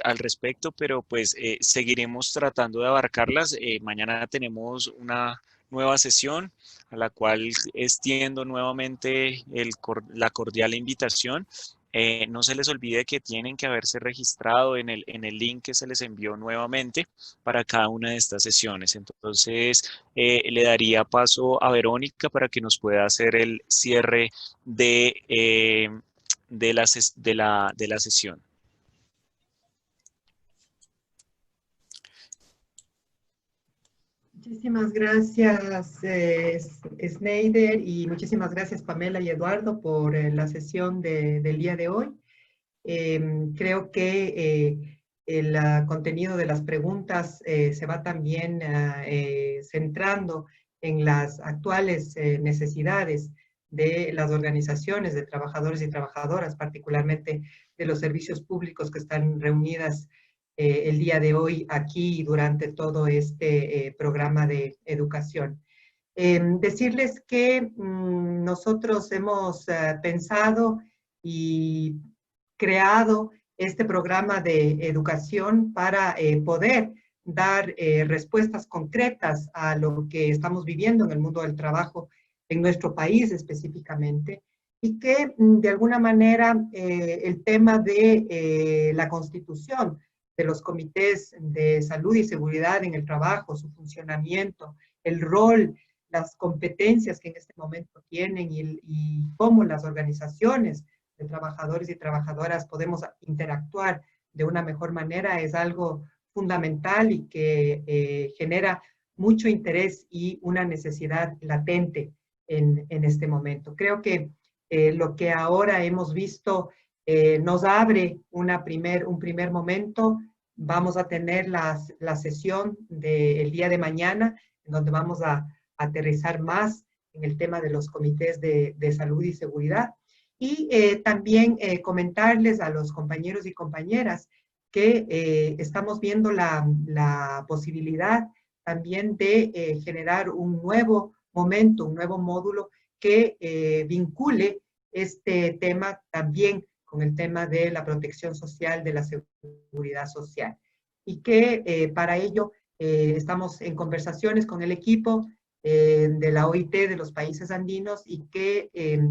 al respecto, pero pues seguiremos tratando de abarcarlas. Mañana tenemos una nueva sesión a la cual extiendo nuevamente la cordial invitación. No se les olvide que tienen que haberse registrado en el link que se les envió nuevamente para cada una de estas sesiones. Entonces, le daría paso a Verónica para que nos pueda hacer el cierre de la sesión. Muchísimas gracias, Sneider, y muchísimas gracias, Pamela y Eduardo, por la sesión del día de hoy. Creo que el contenido de las preguntas se va también centrando en las actuales necesidades de las organizaciones de trabajadores y trabajadoras, particularmente de los servicios públicos que están reunidas el día de hoy aquí durante todo este programa de educación. Decirles que nosotros hemos pensado y creado este programa de educación para poder dar respuestas concretas a lo que estamos viviendo en el mundo del trabajo en nuestro país específicamente, y que de alguna manera el tema de la constitución de los comités de salud y seguridad en el trabajo, su funcionamiento, el rol, las competencias que en este momento tienen y cómo las organizaciones de trabajadores y trabajadoras podemos interactuar de una mejor manera, es algo fundamental y que genera mucho interés y una necesidad latente en este momento. Creo que lo que ahora hemos visto nos abre un primer momento. Vamos a tener la sesión del día de mañana, en donde vamos a aterrizar más en el tema de los comités de salud y seguridad. Y también comentarles a los compañeros y compañeras que estamos viendo la posibilidad también de generar un nuevo momento, un nuevo módulo que vincule este tema también con el tema de la protección social, de la seguridad social. Y que para ello estamos en conversaciones con el equipo de la OIT de los países andinos, y que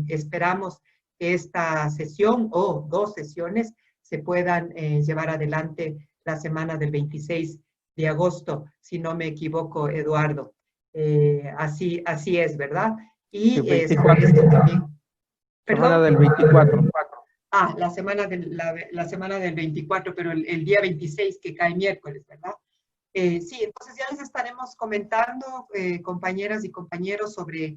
esperamos que esta sesión o dos sesiones se puedan llevar adelante la semana del 26 de agosto, si no me equivoco, Eduardo. Así es, ¿verdad? Y sobre esto también. Semana del 24. La semana del 24, pero el día 26 que cae miércoles, ¿verdad? Sí, entonces ya les estaremos comentando, compañeras y compañeros, sobre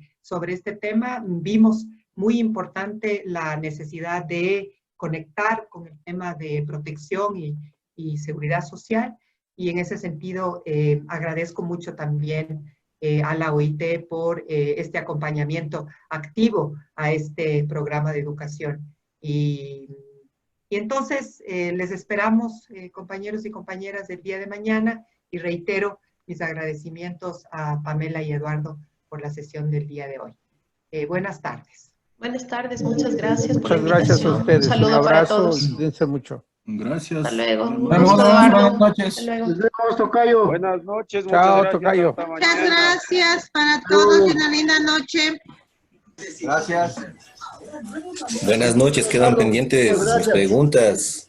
este tema. Vimos muy importante la necesidad de conectar con el tema de protección y seguridad social, y en ese sentido agradezco mucho también a la OIT por este acompañamiento activo a este programa de educación. Y entonces les esperamos, compañeros y compañeras, del día de mañana, y reitero mis agradecimientos a Pamela y Eduardo por la sesión del día de hoy. Buenas tardes. Buenas tardes, muchas gracias por la Muchas gracias a invitación. ustedes. Un saludo Un para abrazo, todos. cuídense mucho. Gracias. Hasta luego. Un Buenas gusto, noches. Eduardo. Buenas noches. Hasta luego. Nos vemos, tocayo. Buenas noches, muchas Chao, gracias. tocayo. Hasta Muchas mañana. gracias para todos y una linda noche. Gracias. Buenas noches, quedan pendientes mis preguntas.